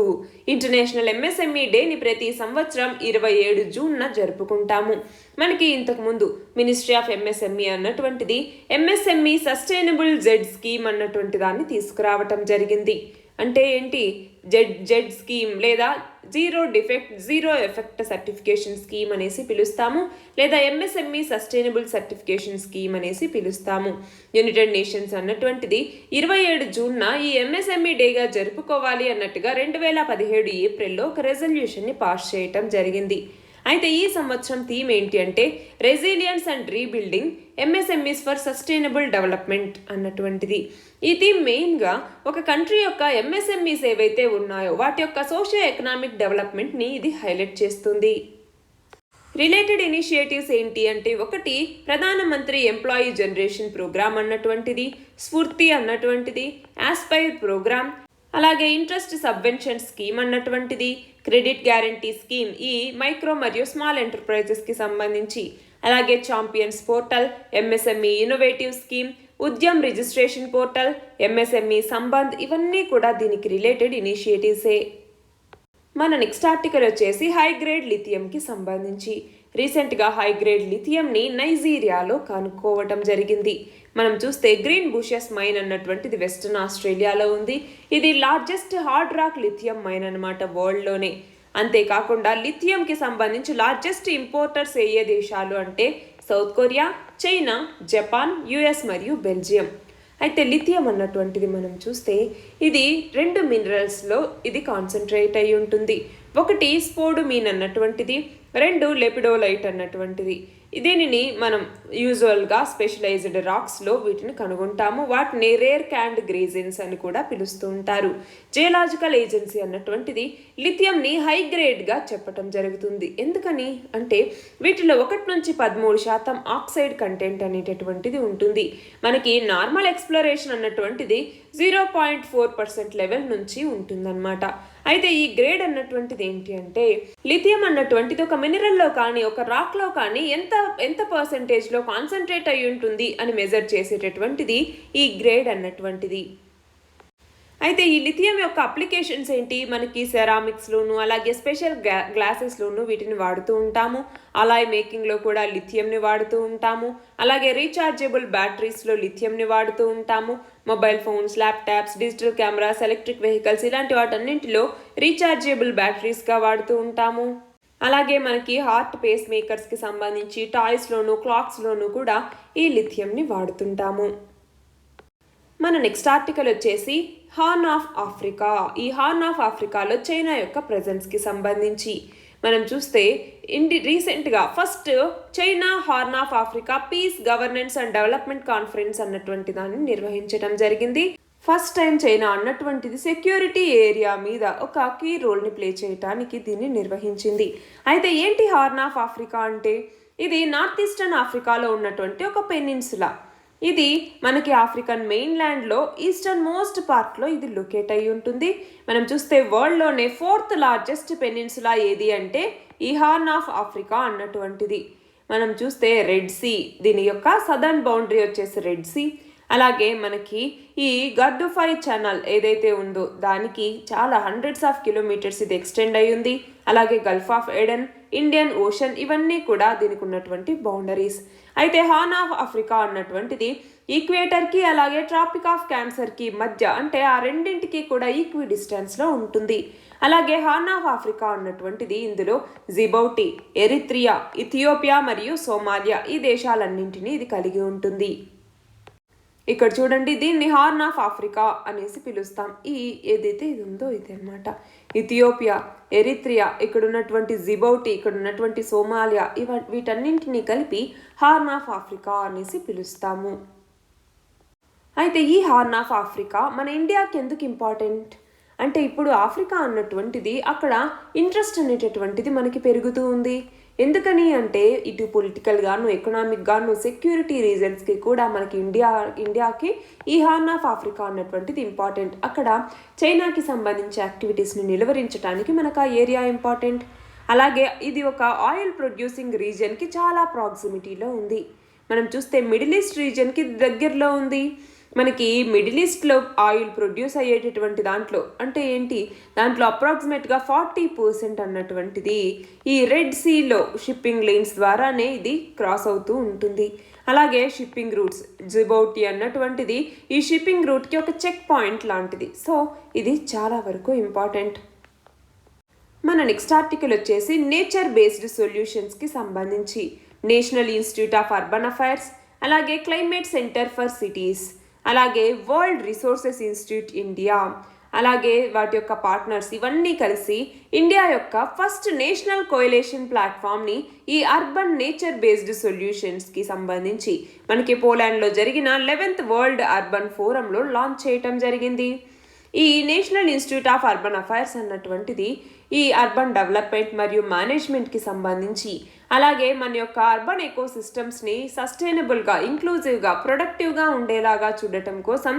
ఇంటర్నేషనల్ ఎంఎస్ఎంఈ డేని ప్రతి సంవత్సరం 27 జూన్న జరుపుకుంటాము. మనకి ఇంతకుముందు మినిస్ట్రీ ఆఫ్ ఎంఎస్ఎంఈ అన్నటువంటిది ఎంఎస్ఎంఈ సస్టైనబుల్ జెడ్ స్కీమ్ అన్నటువంటి దాన్ని తీసుకురావటం జరిగింది. అంటే ఏంటి, జెడ్ స్కీమ్ లేదా జీరో ఎఫెక్ట్ సర్టిఫికేషన్ స్కీమ్ అనేసి పిలుస్తాము, లేదా ఎంఎస్ఎంఈ సస్టైనబుల్ సర్టిఫికేషన్ స్కీమ్ అనేసి పిలుస్తాము. యునైటెడ్ నేషన్స్ అన్నటువంటిది 27 జూన్న ఈ ఎంఎస్ఎంఈ డేగా జరుపుకోవాలి అన్నట్టుగా 2017 ఏప్రిల్లో ఒక రెజల్యూషన్ని పాస్ చేయటం జరిగింది. అయితే ఈ సంవత్సరం థీమ్ ఏంటి అంటే resilience and rebuilding MSMEs for sustainable development అన్నటువంటిది. ఈ థీమ్ మెయిన్గా ఒక కంట్రీ యొక్క ఎంఎస్ఎంఈస్ ఏవైతే ఉన్నాయో వాటి యొక్క సోషియో ఎకనామిక్ డెవలప్మెంట్ని ఇది హైలైట్ చేస్తుంది. రిలేటెడ్ ఇనిషియేటివ్స్ ఏంటి అంటే 1 ప్రధానమంత్రి ఎంప్లాయీ జనరేషన్ ప్రోగ్రామ్ అన్నటువంటిది, స్ఫూర్తి అన్నటువంటిది, ఆస్పైర్ ప్రోగ్రామ్, అలాగే ఇంట్రెస్ట్ సబ్వెన్షన్ స్కీమ్ అన్నటువంటిది, క్రెడిట్ గ్యారంటీ స్కీమ్ ఈ మైక్రో మరియు స్మాల్ ఎంటర్ప్రైజెస్కి సంబంధించి, అలాగే champions portal, MSME innovative scheme, Udyam registration portal, MSME Sambandh, ఇవన్నీ కూడా దీనికి రిలేటెడ్ ఇనిషియేటివ్సే. మన నెక్స్ట్ ఆర్టికల్ వచ్చేసి హై గ్రేడ్ లిథియంకి సంబంధించి. రీసెంట్గా హై గ్రేడ్ లిథియంని నైజీరియాలో కనుక్కోవటం జరిగింది. మనం చూస్తే గ్రీన్ బుషెస్ మైన్ అన్నటువంటిది వెస్టర్న్ ఆస్ట్రేలియాలో ఉంది. ఇది largest hard rock lithium mine అనమాట వరల్డ్లోనే. అంతేకాకుండా లిథియంకి సంబంధించి లార్జెస్ట్ ఇంపోర్టర్స్ ఏ దేశాలు అంటే south Korea, China, Japan, US మరియు బెల్జియం. అయితే లిథియం అన్నటువంటిది మనం చూస్తే ఇది 2 మినరల్స్లో ఇది కాన్సన్ట్రేట్ అయి ఉంటుంది. 1 స్పోడుమీన్ అన్నటువంటిది, 2 లెపిడోలైట్ అన్నటువంటిది. దీనిని మనం యూజువల్గా స్పెషలైజ్డ్ రాక్స్లో వీటిని కనుగొంటాము. వాటిని రేర్ క్యాండ్ గ్రేజిన్స్ అని కూడా పిలుస్తూ ఉంటారు. జియోలాజికల్ ఏజెన్సీ అన్నటువంటిది లిథియంని హై గ్రేడ్గా చెప్పటం జరుగుతుంది. ఎందుకని అంటే వీటిలో 1 నుంచి 13% ఆక్సైడ్ కంటెంట్ అనేటటువంటిది ఉంటుంది. మనకి నార్మల్ ఎక్స్ప్లోరేషన్ అన్నటువంటిది 0.4% లెవెల్ నుంచి ఉంటుందన్నమాట. అయితే ఈ గ్రేడ్ అన్నటువంటిది ఏంటి అంటే లిథియం అన్నటువంటిది ఒక మినరల్లో కానీ ఒక రాక్లో కానీ ఎంత పర్సెంటేజ్లో కాన్సన్ట్రేట్ అయి ఉంటుంది అని మెజర్ చేసేటటువంటిది ఈ గ్రేడ్ అన్నటువంటిది. అయితే ఈ లిథియం యొక్క అప్లికేషన్స్ ఏంటి, మనకి సెరామిక్స్లోను అలాగే స్పెషల్ గ్లాసెస్లోను వీటిని వాడుతూ ఉంటాము. అలాయ్ మేకింగ్లో కూడా లిథియంని వాడుతూ ఉంటాము. అలాగే రీఛార్జబుల్ బ్యాటరీస్లో లిథియంని వాడుతూ ఉంటాము. Mobile phones, laptops, digital cameras, electric vehicles ఇలాంటి వాటన్నింటిలో రీఛార్జబుల్ బ్యాటరీస్గా వాడుతూ ఉంటాము. అలాగే మనకి హార్ట్ పేస్ మేకర్స్కి సంబంధించి టాయ్స్లోను క్లాక్స్లోను కూడా ఈ లిథియంని వాడుతుంటాము. మన నెక్స్ట్ ఆర్టికల్ వచ్చేసి హార్న్ ఆఫ్ ఆఫ్రికా. ఈ హార్న్ ఆఫ్ ఆఫ్రికాలో చైనా యొక్క ప్రెజెన్స్కి సంబంధించి మనం చూస్తే రీసెంట్గా first China horn of Africa peace governance and development conference అన్నటువంటి దాన్ని నిర్వహించడం జరిగింది. ఫస్ట్ టైం చైనా అన్నటువంటిది సెక్యూరిటీ ఏరియా మీద ఒక కీ రోల్ని ప్లే చేయడానికి దీన్ని నిర్వహించింది. అయితే ఏంటి హార్న్ ఆఫ్ ఆఫ్రికా అంటే ఇది నార్త్ ఈస్టర్న్ ఆఫ్రికాలో ఉన్నటువంటి ఒక పెనిన్సులా. ఇది మనకి ఆఫ్రికన్ మెయిన్ ల్యాండ్లో ఈస్టర్న్ మోస్ట్ పార్ట్లో ఇది లొకేట్ అయి ఉంటుంది. మనం చూస్తే వరల్డ్లోనే 4th లార్జెస్ట్ పెనిన్సులా ఏది అంటే ఈ హార్న్ ఆఫ్ ఆఫ్రికా అన్నటువంటిది. మనం చూస్తే రెడ్ సీ, దీని యొక్క సదర్న్ బౌండరీ వచ్చేసి రెడ్ సీ, అలాగే మనకి ఈ గర్డుఫై ఛానల్ ఏదైతే ఉందో దానికి చాలా హండ్రెడ్స్ ఆఫ్ కిలోమీటర్స్ ఇది ఎక్స్టెండ్ అయి ఉంది. అలాగే Gulf of Aiden, Indian ocean ఇవన్నీ కూడా దీనికి ఉన్నటువంటి బౌండరీస్. అయితే హార్న్ ఆఫ్ ఆఫ్రికా అన్నటువంటిది ఈక్వేటర్కి అలాగే ట్రాపిక్ ఆఫ్ క్యాన్సర్కి మధ్య, అంటే ఆ రెండింటికి కూడా ఈక్వి డిస్టెన్స్లో ఉంటుంది. అలాగే హార్న్ ఆఫ్ ఆఫ్రికా అన్నటువంటిది ఇందులో జిబౌటి, ఎరిత్రియా, ఇథియోపియా మరియు సోమాలియా ఈ దేశాలన్నింటినీ ఇది కలిగి ఉంటుంది. ఇక్కడ చూడండి, దీన్ని హార్న్ ఆఫ్ ఆఫ్రికా అనేసి పిలుస్తాం. ఏదైతే ఇది ఉందో ఇది అనమాట. ఇథియోపియా, ఎరిత్రియా, ఇక్కడ ఉన్నటువంటి జిబౌటి, ఇక్కడ ఉన్నటువంటి సోమాలియా వీటన్నింటినీ కలిపి హార్న్ ఆఫ్ ఆఫ్రికా అనేసి పిలుస్తాము. అయితే ఈ హార్న్ ఆఫ్ ఆఫ్రికా మన ఇండియాకి ఎందుకు ఇంపార్టెంట్ అంటే, ఇప్పుడు ఆఫ్రికా అన్నటువంటిది అక్కడ ఇంట్రెస్ట్ అనేటటువంటిది మనకి పెరుగుతూ ఉంది. ఎందుకని అంటే ఇటు పొలిటికల్ గాను, ఎకనామిక్ గాను, సెక్యూరిటీ రీజన్స్కి కూడా మనకి ఇండియాకి ఈ హార్న్ ఆఫ్ ఆఫ్రికా అన్నటువంటిది ఇంపార్టెంట్. అక్కడ చైనాకి సంబంధించి యాక్టివిటీస్ని నిలువరించడానికి మనకు ఆ ఏరియా ఇంపార్టెంట్. అలాగే ఇది ఒక ఆయిల్ ప్రొడ్యూసింగ్ రీజియన్కి చాలా ప్రాక్సిమిటీలో ఉంది. మనం చూస్తే మిడిల్ ఈస్ట్ రీజియన్కి దగ్గరలో ఉంది. మనకి మిడిల్ ఈస్ట్లో ఆయిల్ ప్రొడ్యూస్ అయ్యేటటువంటి దాంట్లో అంటే ఏంటి, దాంట్లో అప్రాక్సిమేట్గా 40% అన్నటువంటిది ఈ రెడ్ సీలో షిప్పింగ్ లైన్స్ ద్వారానే ఇది క్రాస్ అవుతూ ఉంటుంది. అలాగే షిప్పింగ్ రూట్స్, జిబౌటి అన్నటువంటిది ఈ షిప్పింగ్ రూట్కి ఒక చెక్ పాయింట్ లాంటిది. సో ఇది చాలా వరకు ఇంపార్టెంట్. మన నెక్స్ట్ ఆర్టికల్ వచ్చేసి నేచర్ బేస్డ్ సొల్యూషన్స్కి సంబంధించి national institute of urban affairs, అలాగే క్లైమేట్ సెంటర్ ఫర్ సిటీస్, అలాగే వరల్డ్ రిసోర్సెస్ ఇన్స్టిట్యూట్ ఇండియా, అలాగే వాటి యొక్క పార్ట్నర్స్ ఇవన్నీ కలిసి ఇండియా యొక్క ఫస్ట్ నేషనల్ కోయలేషన్ ప్లాట్ఫామ్ని ఈ అర్బన్ నేచర్ బేస్డ్ సొల్యూషన్స్కి సంబంధించి మనకి పోలాండ్లో జరిగిన 11th వరల్డ్ అర్బన్ ఫోరంలో లాంచ్ చేయటం జరిగింది. ఈ national institute of urban affairs అన్నటువంటిది ఈ అర్బన్ డెవలప్మెంట్ మరియు మేనేజ్మెంట్కి సంబంధించి, అలాగే మన యొక్క అర్బన్ ఎకోసిస్టమ్స్ని సస్టైనబుల్గా, ఇంక్లూజివ్గా, ప్రొడక్టివ్గా ఉండేలాగా చూడటం కోసం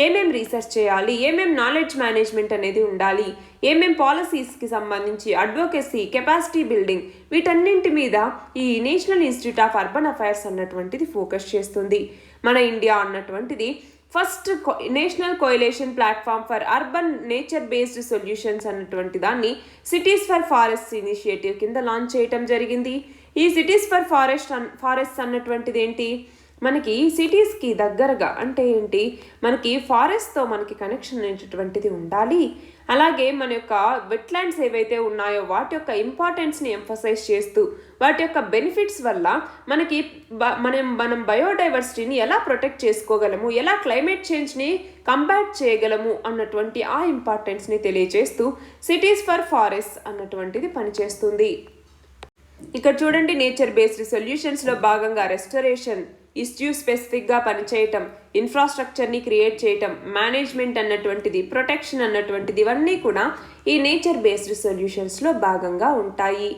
ఏమేం రీసెర్చ్ చేయాలి, ఏమేం నాలెడ్జ్ మేనేజ్మెంట్ అనేది ఉండాలి, ఏమేం పాలసీస్కి సంబంధించి అడ్వొకేసీ, కెపాసిటీ బిల్డింగ్ వీటన్నింటి మీద ఈ national institute of urban affairs అన్నటువంటిది ఫోకస్ చేస్తుంది. మన ఇండియా అన్నటువంటిది first national coalition platform for urban nature based solutions అన్నటువంటి దాన్ని సిటీస్ ఫర్ ఫారెస్ట్ ఇనిషియేటివ్ కింద లాంచ్ చేయటం జరిగింది. ఈ సిటీస్ ఫర్ ఫారెస్ట్ అన్నటువంటిది ఏంటి, మనకి సిటీస్కి దగ్గరగా అంటే ఏంటి, మనకి ఫారెస్ట్తో మనకి కనెక్షన్ అనేటటువంటిది ఉండాలి. అలాగే మన యొక్క వెట్లాండ్స్ ఏవైతే ఉన్నాయో వాటి యొక్క ఇంపార్టెన్స్ని ఎంఫసైజ్ చేస్తూ వాటి యొక్క బెనిఫిట్స్ వల్ల మనకి మనం బయోడైవర్సిటీని ఎలా ప్రొటెక్ట్ చేసుకోగలము, ఎలా క్లైమేట్ చేంజ్ని కంబాట్ చేయగలము అన్నటువంటి ఆ ఇంపార్టెన్స్ని తెలియజేస్తూ సిటీస్ ఫర్ ఫారెస్ట్ అన్నటువంటిది పనిచేస్తుంది. ఇక్కడ చూడండి, నేచర్ బేస్డ్ సొల్యూషన్స్లో భాగంగా రెస్టరేషన్, ఇష్యూ స్పెసిఫిక్గా పనిచేయటం, ఇన్ఫ్రాస్ట్రక్చర్ని క్రియేట్ చేయటం, మేనేజ్మెంట్ అన్నటువంటిది, ప్రొటెక్షన్ అన్నటువంటిది ఇవన్నీ కూడా ఈ నేచర్ బేస్డ్ సొల్యూషన్స్లో భాగంగా ఉంటాయి.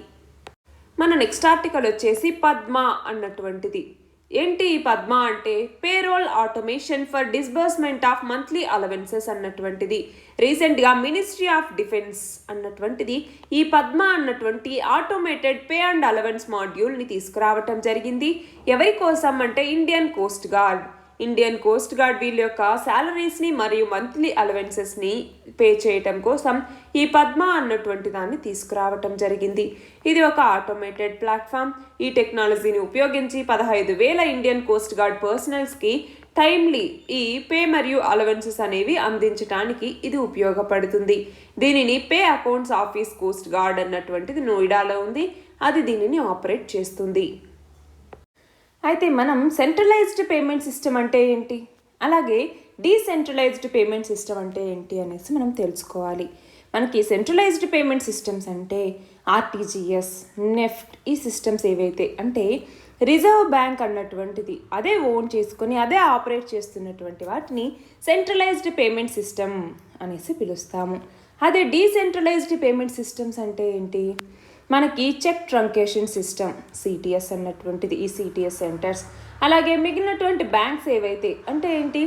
మన నెక్స్ట్ ఆర్టికల్ వచ్చేసి పద్మ అన్నటువంటిది. ఏంటి ఈ పద్మ అంటే, payroll automation for disbursement of monthly allowances అన్నటువంటిది. రీసెంట్గా మినిస్ట్రీ ఆఫ్ డిఫెన్స్ అన్నటువంటిది ఈ పద్మ అన్నటువంటి ఆటోమేటెడ్ పే అండ్ అలవెన్స్ మాడ్యూల్ని తీసుకురావటం జరిగింది. ఎవరి కోసం అంటే ఇండియన్ కోస్ట్ గార్డ్ వీళ్ళ యొక్క శాలరీస్ని మరియు మంత్లీ అలవెన్సెస్ని పే చేయటం కోసం ఈ పద్మ అన్నటువంటి దాన్ని తీసుకురావటం జరిగింది. ఇది ఒక ఆటోమేటెడ్ ప్లాట్ఫామ్. ఈ టెక్నాలజీని ఉపయోగించి 15,000 ఇండియన్ కోస్ట్ గార్డ్ పర్సనల్స్కి టైమ్లీ ఈ పే మరియు అలవెన్సెస్ అనేవి అందించడానికి ఇది ఉపయోగపడుతుంది. దీనిని pay accounts office coast guard అన్నటువంటిది నోయిడాలో ఉంది, అది దీనిని ఆపరేట్ చేస్తుంది. అయితే మనం సెంట్రలైజ్డ్ పేమెంట్ సిస్టమ్ అంటే ఏంటి, అలాగే డీసెంట్రలైజ్డ్ పేమెంట్ సిస్టమ్ అంటే ఏంటి అనేసి మనం తెలుసుకోవాలి. మనకి సెంట్రలైజ్డ్ పేమెంట్ సిస్టమ్స్ అంటే ఆర్టీజీఎస్, నెఫ్ట్ ఈ సిస్టమ్స్ ఏవైతే అంటే రిజర్వ్ బ్యాంక్ అన్నటువంటిది అదే ఓన్ చేసుకొని అదే ఆపరేట్ చేస్తున్నటువంటి వాటిని సెంట్రలైజ్డ్ పేమెంట్ సిస్టమ్ అనేసి పిలుస్తాము. అదే డీసెంట్రలైజ్డ్ పేమెంట్ సిస్టమ్స్ అంటే ఏంటి, మనకి చెక్ ట్రంకేషన్ సిస్టమ్ సిటిఎస్ అన్నటువంటిది, ఈ సిటిఎస్ సెంటర్స్, అలాగే మిగిలినటువంటి బ్యాంక్స్ ఏవైతే అంటే ఏంటి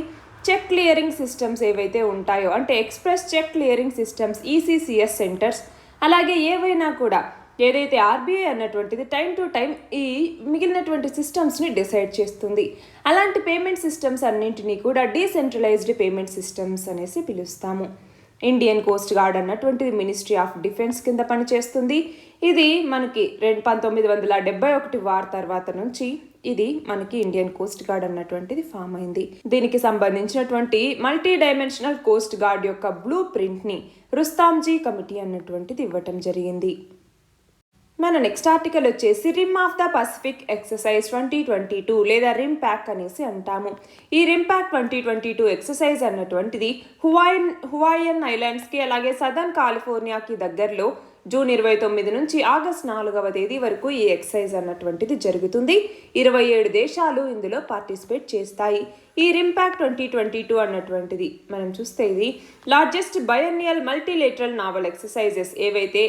చెక్ క్లియరింగ్ సిస్టమ్స్ ఏవైతే ఉంటాయో అంటే express cheque clearing systems ECCS centres, అలాగే ఏవైనా కూడా ఏదైతే ఆర్బీఐ అన్నటువంటిది టైం టు టైం ఈ మిగిలినటువంటి సిస్టమ్స్ని డిసైడ్ చేస్తుంది. అలాంటి పేమెంట్ సిస్టమ్స్ అన్నింటినీ కూడా డీసెంట్రలైజ్డ్ పేమెంట్ సిస్టమ్స్ అనేసి పిలుస్తాము. ఇండియన్ కోస్ట్ గార్డ్ అన్నటువంటిది మినిస్ట్రీ ఆఫ్ డిఫెన్స్ కింద పనిచేస్తుంది. ఇది మనకి 1971 వార్ తర్వాత నుంచి ఇది మనకి ఇండియన్ కోస్ట్ గార్డ్ అన్నటువంటిది ఫామ్ అయింది. దీనికి సంబంధించినటువంటి మల్టీ డైమెన్షనల్ కోస్ట్ గార్డ్ యొక్క బ్లూ ప్రింట్ని రుస్తాంజీ కమిటీ అన్నటువంటిది ఇవ్వటం జరిగింది. మన నెక్స్ట్ ఆర్టికల్ వచ్చేసి rim of the Pacific exercise 2022 లేదా రిమ్ ప్యాక్ అనేసి అంటాము. ఈ రిమ్ ప్యాక్ 2022 ఎక్సర్సైజ్ అన్నటువంటిది హువాయన్ ఐలాండ్స్కి అలాగే సదర్న్ కాలిఫోర్నియాకి దగ్గరలో జూన్ 29 నుంచి ఆగస్ట్ 4 వరకు ఈ ఎక్సర్సైజ్ అన్నటువంటిది జరుగుతుంది. 27 దేశాలు ఇందులో పార్టిసిపేట్ చేస్తాయి. ఈ రిమ్ ప్యాక్ 2022 అన్నటువంటిది మనం చూస్తే ఇది largest biennial multilateral naval exercises ఏవైతే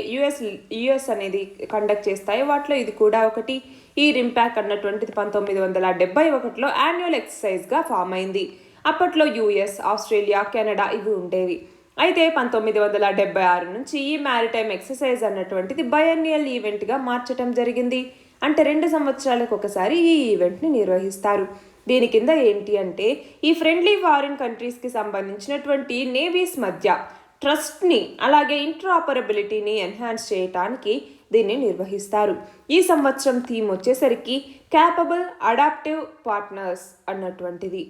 యుఎస్ అనేది కండక్ట్ చేస్తాయో వాటిలో ఇది కూడా ఒకటి. ఈ రిమ్ ప్యాక్ అన్నటువంటిది 1971లో యాన్యువల్ ఎక్సర్సైజ్గా ఫామ్ అయింది. అప్పట్లో యుఎస్, ఆస్ట్రేలియా, కెనడా ఇవి ఉండేవి. అయితే 1976 నుంచి ఈ మ్యారిటైమ్ ఎక్సర్సైజ్ అన్నటువంటిది బయన్నియల్ ఈవెంట్గా మార్చడం జరిగింది. అంటే 2 సంవత్సరాలకు ఒకసారి ఈ ఈవెంట్ని నిర్వహిస్తారు. దీని కింద ఏంటి అంటే ఈ ఫ్రెండ్లీ ఫారిన్ కంట్రీస్కి సంబంధించినటువంటి నేవీస్ మధ్య ట్రస్ట్ని అలాగే ఇంటరాపరబిలిటీని ఎన్హాన్స్ చేయటానికి దీన్ని నిర్వహిస్తారు. ఈ సంవత్సరం థీమ్ వచ్చేసరికి క్యాపబుల్ అడాప్టివ్ పార్ట్నర్స్ అన్నటువంటిది.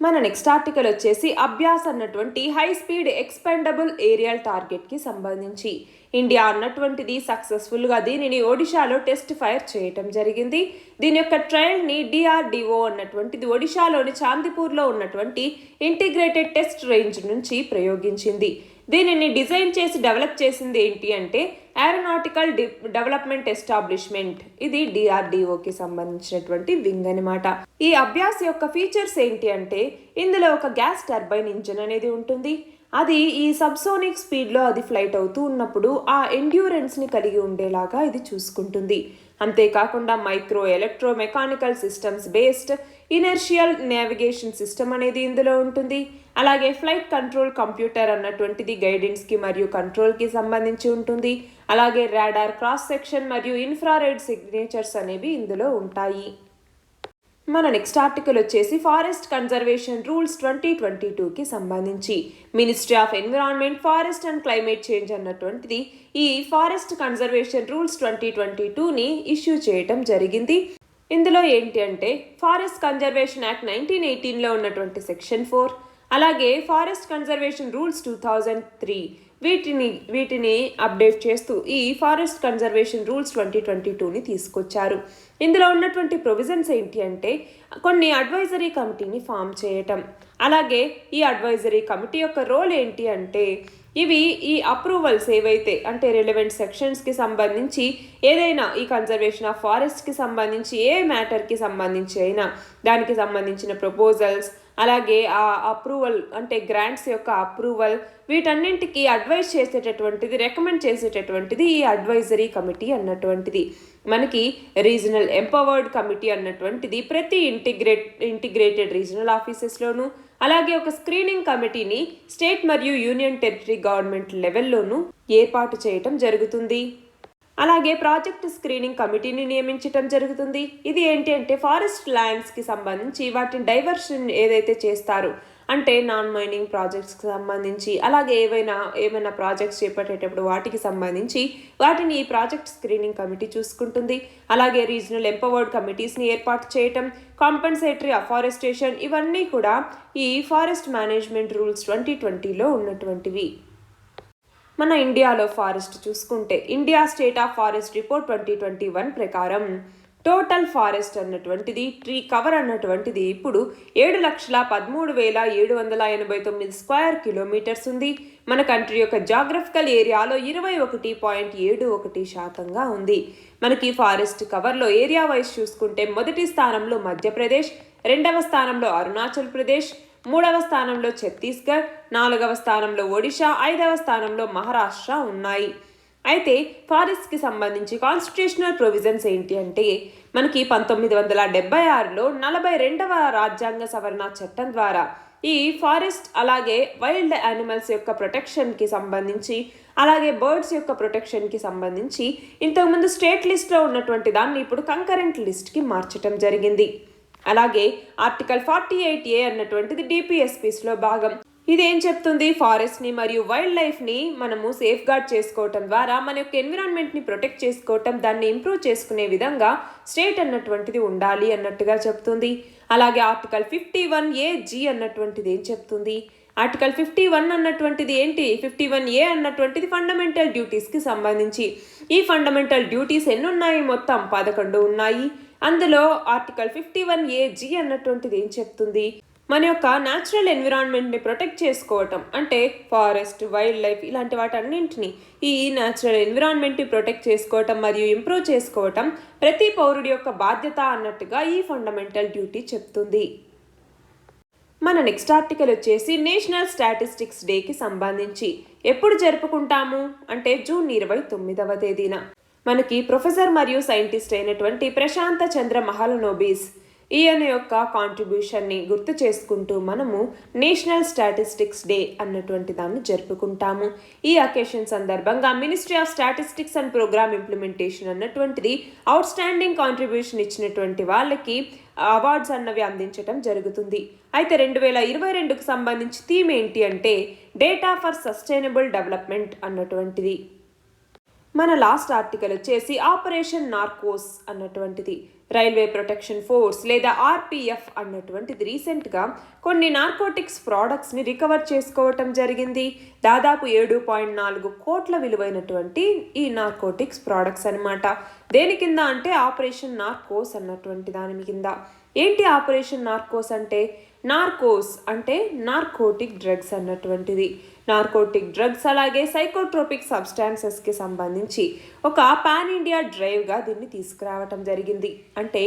మన నెక్స్ట్ ఆర్టికల్ వచ్చేసి అభ్యాస్ అన్నటువంటి హై స్పీడ్ ఎక్స్పెండబుల్ ఏరియల్ టార్గెట్కి సంబంధించి ఇండియా అన్నటువంటిది సక్సెస్ఫుల్గా దీనిని ఒడిశాలో టెస్ట్ ఫైర్ చేయటం జరిగింది. దీని యొక్క ట్రయల్ని డిఆర్డిఓ అన్నటువంటిది ఒడిశాలోని చాందిపూర్లో ఉన్నటువంటి ఇంటిగ్రేటెడ్ టెస్ట్ రేంజ్ నుంచి ప్రయోగించింది. దీనిని డిజైన్ చేసి డెవలప్ చేసింది ఏంటి అంటే ఏరోనాటికల్ డెవలప్మెంట్ ఎస్టాబ్లిష్మెంట్. ఇది డిఆర్డిఓకి సంబంధించినటువంటి వింగ్ అనమాట. ఈ అభ్యాస్ యొక్క ఫీచర్స్ ఏంటి అంటే ఇందులో ఒక గ్యాస్ టర్బైన్ ఇంజిన్ అనేది ఉంటుంది. అది ఈ సబ్సోనిక్ స్పీడ్లో అది ఫ్లైట్ అవుతూ ఉన్నప్పుడు ఆ ఎండ్యూరెన్స్ని కలిగి ఉండేలాగా ఇది చూసుకుంటుంది. అంతేకాకుండా micro electro mechanical systems based inertial navigation system అనేది ఇందులో ఉంటుంది. అలాగే ఫ్లైట్ కంట్రోల్ కంప్యూటర్ అన్నటువంటిది గైడెన్స్కి మరియు కంట్రోల్కి సంబంధించి ఉంటుంది. అలాగే రాడార్ క్రాస్ సెక్షన్ మరియు ఇన్ఫ్రారెడ్ సిగ్నేచర్స్ అనేవి ఇందులో ఉంటాయి. మన నెక్స్ట్ ఆర్టికల్ వచ్చేసి ఫారెస్ట్ కన్జర్వేషన్ రూల్స్ 2022కి సంబంధించి ministry of environment, forest and climate change అన్నటువంటిది ఈ ఫారెస్ట్ కన్జర్వేషన్ రూల్స్ 2022ని ఇష్యూ చేయటం జరిగింది. ఇందులో ఏంటి అంటే ఫారెస్ట్ కన్జర్వేషన్ యాక్ట్ 1918లో ఉన్నటువంటి సెక్షన్ 4 అలాగే ఫారెస్ట్ కన్జర్వేషన్ రూల్స్ 2003 వీటిని అప్డేట్ చేస్తూ ఈ ఫారెస్ట్ కన్జర్వేషన్ రూల్స్ 2022ని తీసుకొచ్చారు. ఇందులో ఉన్నటువంటి ప్రొవిజన్స్ ఏంటి అంటే కొన్ని అడ్వైజరీ కమిటీని ఫామ్ చేయటం. అలాగే ఈ అడ్వైజరీ కమిటీ యొక్క రోల్ ఏంటి అంటే ఇవి ఈ అప్రూవల్స్ ఏవైతే అంటే రిలవెంట్ సెక్షన్స్కి సంబంధించి ఏదైనా ఈ కన్జర్వేషన్ ఆఫ్ ఫారెస్ట్కి సంబంధించి ఏ మ్యాటర్కి సంబంధించి అయినా దానికి సంబంధించిన ప్రపోజల్స్ అలాగే ఆ అప్రూవల్ అంటే గ్రాంట్స్ యొక్క అప్రూవల్ వీటన్నింటికి అడ్వైజ్ చేసేటటువంటిది రికమెండ్ చేసేటటువంటిది ఈ అడ్వైజరీ కమిటీ అన్నటువంటిది. మనకి రీజనల్ ఎంపవర్డ్ కమిటీ అన్నటువంటిది ప్రతి ఇంటిగ్రేటెడ్ రీజనల్ ఆఫీసెస్లోనూ అలాగే ఒక స్క్రీనింగ్ కమిటీని స్టేట్ మరియు యూనియన్ టెరిటరీ గవర్నమెంట్ లెవెల్లోనూ ఏర్పాటు చేయటం జరుగుతుంది. అలాగే ప్రాజెక్ట్ స్క్రీనింగ్ కమిటీని నియమించటం జరుగుతుంది. ఇది ఏంటి అంటే ఫారెస్ట్ ల్యాండ్స్కి సంబంధించి వాటిని డైవర్షన్ ఏదైతే చేస్తారో అంటే నాన్ మైనింగ్ ప్రాజెక్ట్స్కి సంబంధించి అలాగే ఏమైనా ప్రాజెక్ట్స్ చేపట్టేటప్పుడు వాటికి సంబంధించి వాటిని ఈ ప్రాజెక్ట్ స్క్రీనింగ్ కమిటీ చూసుకుంటుంది. అలాగే రీజనల్ ఎంపవర్డ్ కమిటీస్ని ఏర్పాటు చేయటం, కాంపెన్సేటరీ అఫారెస్టేషన్ ఇవన్నీ కూడా ఈ ఫారెస్ట్ మేనేజ్మెంట్ రూల్స్ 2020లో ఉన్నటువంటివి. మన ఇండియాలో ఫారెస్ట్ చూసుకుంటే India state of forest report 2021 ప్రకారం టోటల్ ఫారెస్ట్ అన్నటువంటిది ట్రీ కవర్ అన్నటువంటిది ఇప్పుడు 7,13,789 స్క్వేర్ కిలోమీటర్స్ ఉంది. మన కంట్రీ యొక్క జాగ్రఫికల్ ఏరియాలో 21.71% ఉంది. మనకి ఫారెస్ట్ కవర్లో ఏరియా వైజ్ చూసుకుంటే మొదటి స్థానంలో మధ్యప్రదేశ్, రెండవ స్థానంలో అరుణాచల్ ప్రదేశ్, మూడవ స్థానంలో ఛత్తీస్గఢ్, నాలుగవ స్థానంలో ఒడిషా, ఐదవ స్థానంలో మహారాష్ట్ర ఉన్నాయి. అయితే ఫారెస్ట్కి సంబంధించి కాన్స్టిట్యూషనల్ ప్రొవిజన్స్ ఏంటి అంటే మనకి 1976లో 42వ రాజ్యాంగ సవరణ చట్టం ద్వారా ఈ ఫారెస్ట్ అలాగే వైల్డ్ యానిమల్స్ యొక్క ప్రొటెక్షన్కి సంబంధించి అలాగే బర్డ్స్ యొక్క ప్రొటెక్షన్కి సంబంధించి ఇంతకుముందు స్టేట్ లిస్ట్లో ఉన్నటువంటి దాన్ని ఇప్పుడు కంకరెంట్ లిస్ట్కి మార్చడం జరిగింది. అలాగే ఆర్టికల్ 48A అన్నటువంటిది డిపిఎస్పీస్లో భాగం. ఇది ఏం చెప్తుంది? ఫారెస్ట్ని మరియు వైల్డ్ లైఫ్ని మనము సేఫ్ గార్డ్ చేసుకోవటం ద్వారా మన యొక్క ఎన్విరాన్మెంట్ని ప్రొటెక్ట్ చేసుకోవటం, దాన్ని ఇంప్రూవ్ చేసుకునే విధంగా స్టేట్ అన్నటువంటిది ఉండాలి అన్నట్టుగా చెప్తుంది. అలాగే ఆర్టికల్ 51AG అన్నటువంటిది ఏం చెప్తుంది? ఆర్టికల్ 51 అన్నటువంటిది ఏంటి? 51A అన్నటువంటిది ఫండమెంటల్ డ్యూటీస్కి సంబంధించి. ఈ ఫండమెంటల్ డ్యూటీస్ ఎన్ని ఉన్నాయి? మొత్తం 11 ఉన్నాయి. అందులో ఆర్టికల్ 51AG అన్నటువంటిది ఏం చెప్తుంది? మన యొక్క న్యాచురల్ ఎన్విరాన్మెంట్ని ప్రొటెక్ట్ చేసుకోవటం, అంటే ఫారెస్ట్, వైల్డ్ లైఫ్ ఇలాంటి వాటన్నింటినీ ఈ న్యాచురల్ ఎన్విరాన్మెంట్ని ప్రొటెక్ట్ చేసుకోవటం మరియు ఇంప్రూవ్ చేసుకోవటం ప్రతి పౌరుడి యొక్క బాధ్యత అన్నట్టుగా ఈ ఫండమెంటల్ డ్యూటీ చెప్తుంది. మన నెక్స్ట్ ఆర్టికల్ వచ్చేసి నేషనల్ స్టాటిస్టిక్స్ డేకి సంబంధించి. ఎప్పుడు జరుపుకుంటాము అంటే జూన్ 29వ తేదీన. మనకి ప్రొఫెసర్ మరియు సైంటిస్ట్ అయినటువంటి ప్రశాంత చంద్ర మహాలనోబిస్ ఈయన యొక్క కాంట్రిబ్యూషన్ని గుర్తు చేసుకుంటూ మనము నేషనల్ స్టాటిస్టిక్స్ డే అన్నటువంటి దాన్ని జరుపుకుంటాము. ఈ అకేషన్ సందర్భంగా ministry of statistics and programme implementation అన్నటువంటిది అవుట్ స్టాండింగ్ కాంట్రిబ్యూషన్ ఇచ్చినటువంటి వాళ్ళకి అవార్డ్స్ అన్నవి అందించడం జరుగుతుంది. అయితే 2022కు సంబంధించి థీమ్ ఏంటి అంటే డేటా ఫర్ సస్టైనబుల్ డెవలప్మెంట్ అన్నటువంటిది. మన లాస్ట్ ఆర్టికల్ వచ్చేసి ఆపరేషన్ నార్కోస్ అన్నటువంటిది. రైల్వే ప్రొటెక్షన్ ఫోర్స్ లేదా ఆర్పిఎఫ్ అన్నటువంటిది రీసెంట్గా కొన్ని నార్కోటిక్స్ ప్రోడక్ట్స్ని రికవర్ చేసుకోవటం జరిగింది. దాదాపు 7.4 కోట్ల విలువైనటువంటి ఈ నార్కోటిక్స్ ప్రోడక్ట్స్ అనమాట. దేని కింద అంటే ఆపరేషన్ నార్కోస్ అన్నటువంటి దాని కింద. ఏంటి ఆపరేషన్ నార్కోస్ అంటే? నార్కోస్ అంటే నార్కోటిక్ డ్రగ్స్ అన్నటువంటిది. నార్కోటిక్ డ్రగ్స్ అలాగే సైకోట్రోపిక్ సబ్స్టాన్సెస్కి సంబంధించి ఒక పాన్ ఇండియా డ్రైవ్గా దీన్ని తీసుకురావటం జరిగింది. అంటే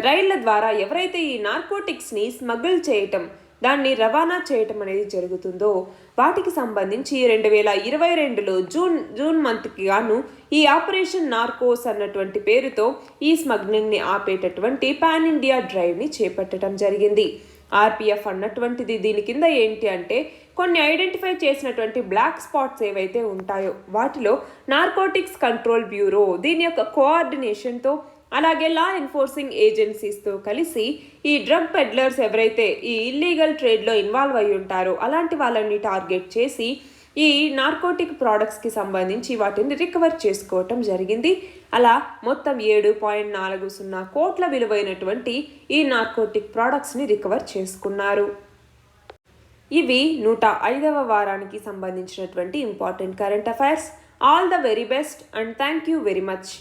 రైళ్ల ద్వారా ఎవరైతే ఈ నార్కోటిక్స్ని స్మగుల్ చేయటం, దాన్ని రవాణా చేయటం అనేది జరుగుతుందో వాటికి సంబంధించి 2022లో జూన్ మంత్కి గాను ఈ ఆపరేషన్ నార్కోస్ అన్నటువంటి పేరుతో ఈ స్మగ్లింగ్ని ఆపేటటువంటి పాన్ ఇండియా డ్రైవ్ని చేపట్టడం జరిగింది. ఆర్పిఎఫ్ అన్నటువంటిది దీని కింద ఏంటి అంటే కొన్ని ఐడెంటిఫై చేసినటువంటి బ్లాక్ స్పాట్స్ ఏవైతే ఉంటాయో వాటిలో నార్కోటిక్స్ కంట్రోల్ బ్యూరో దీని యొక్క కోఆర్డినేషన్తో అలాగే లా ఎన్ఫోర్సింగ్ ఏజెన్సీస్తో కలిసి ఈ డ్రగ్ పెడ్లర్స్ ఎవరైతే ఈ ఇల్లీగల్ ట్రేడ్లో ఇన్వాల్వ్ అయి ఉంటారో అలాంటి వాళ్ళని టార్గెట్ చేసి ఈ నార్కోటిక్ ప్రోడక్ట్స్కి సంబంధించి వాటిని రికవర్ చేసుకోవటం జరిగింది. అలా మొత్తం 7.40 కోట్ల విలువైనటువంటి ఈ నార్కోటిక్ ప్రోడక్ట్స్ని రికవర్ చేసుకున్నారు. ఇవి 105వ వారానికి సంబంధించినటువంటి important current affairs. All the very best and thank you very much.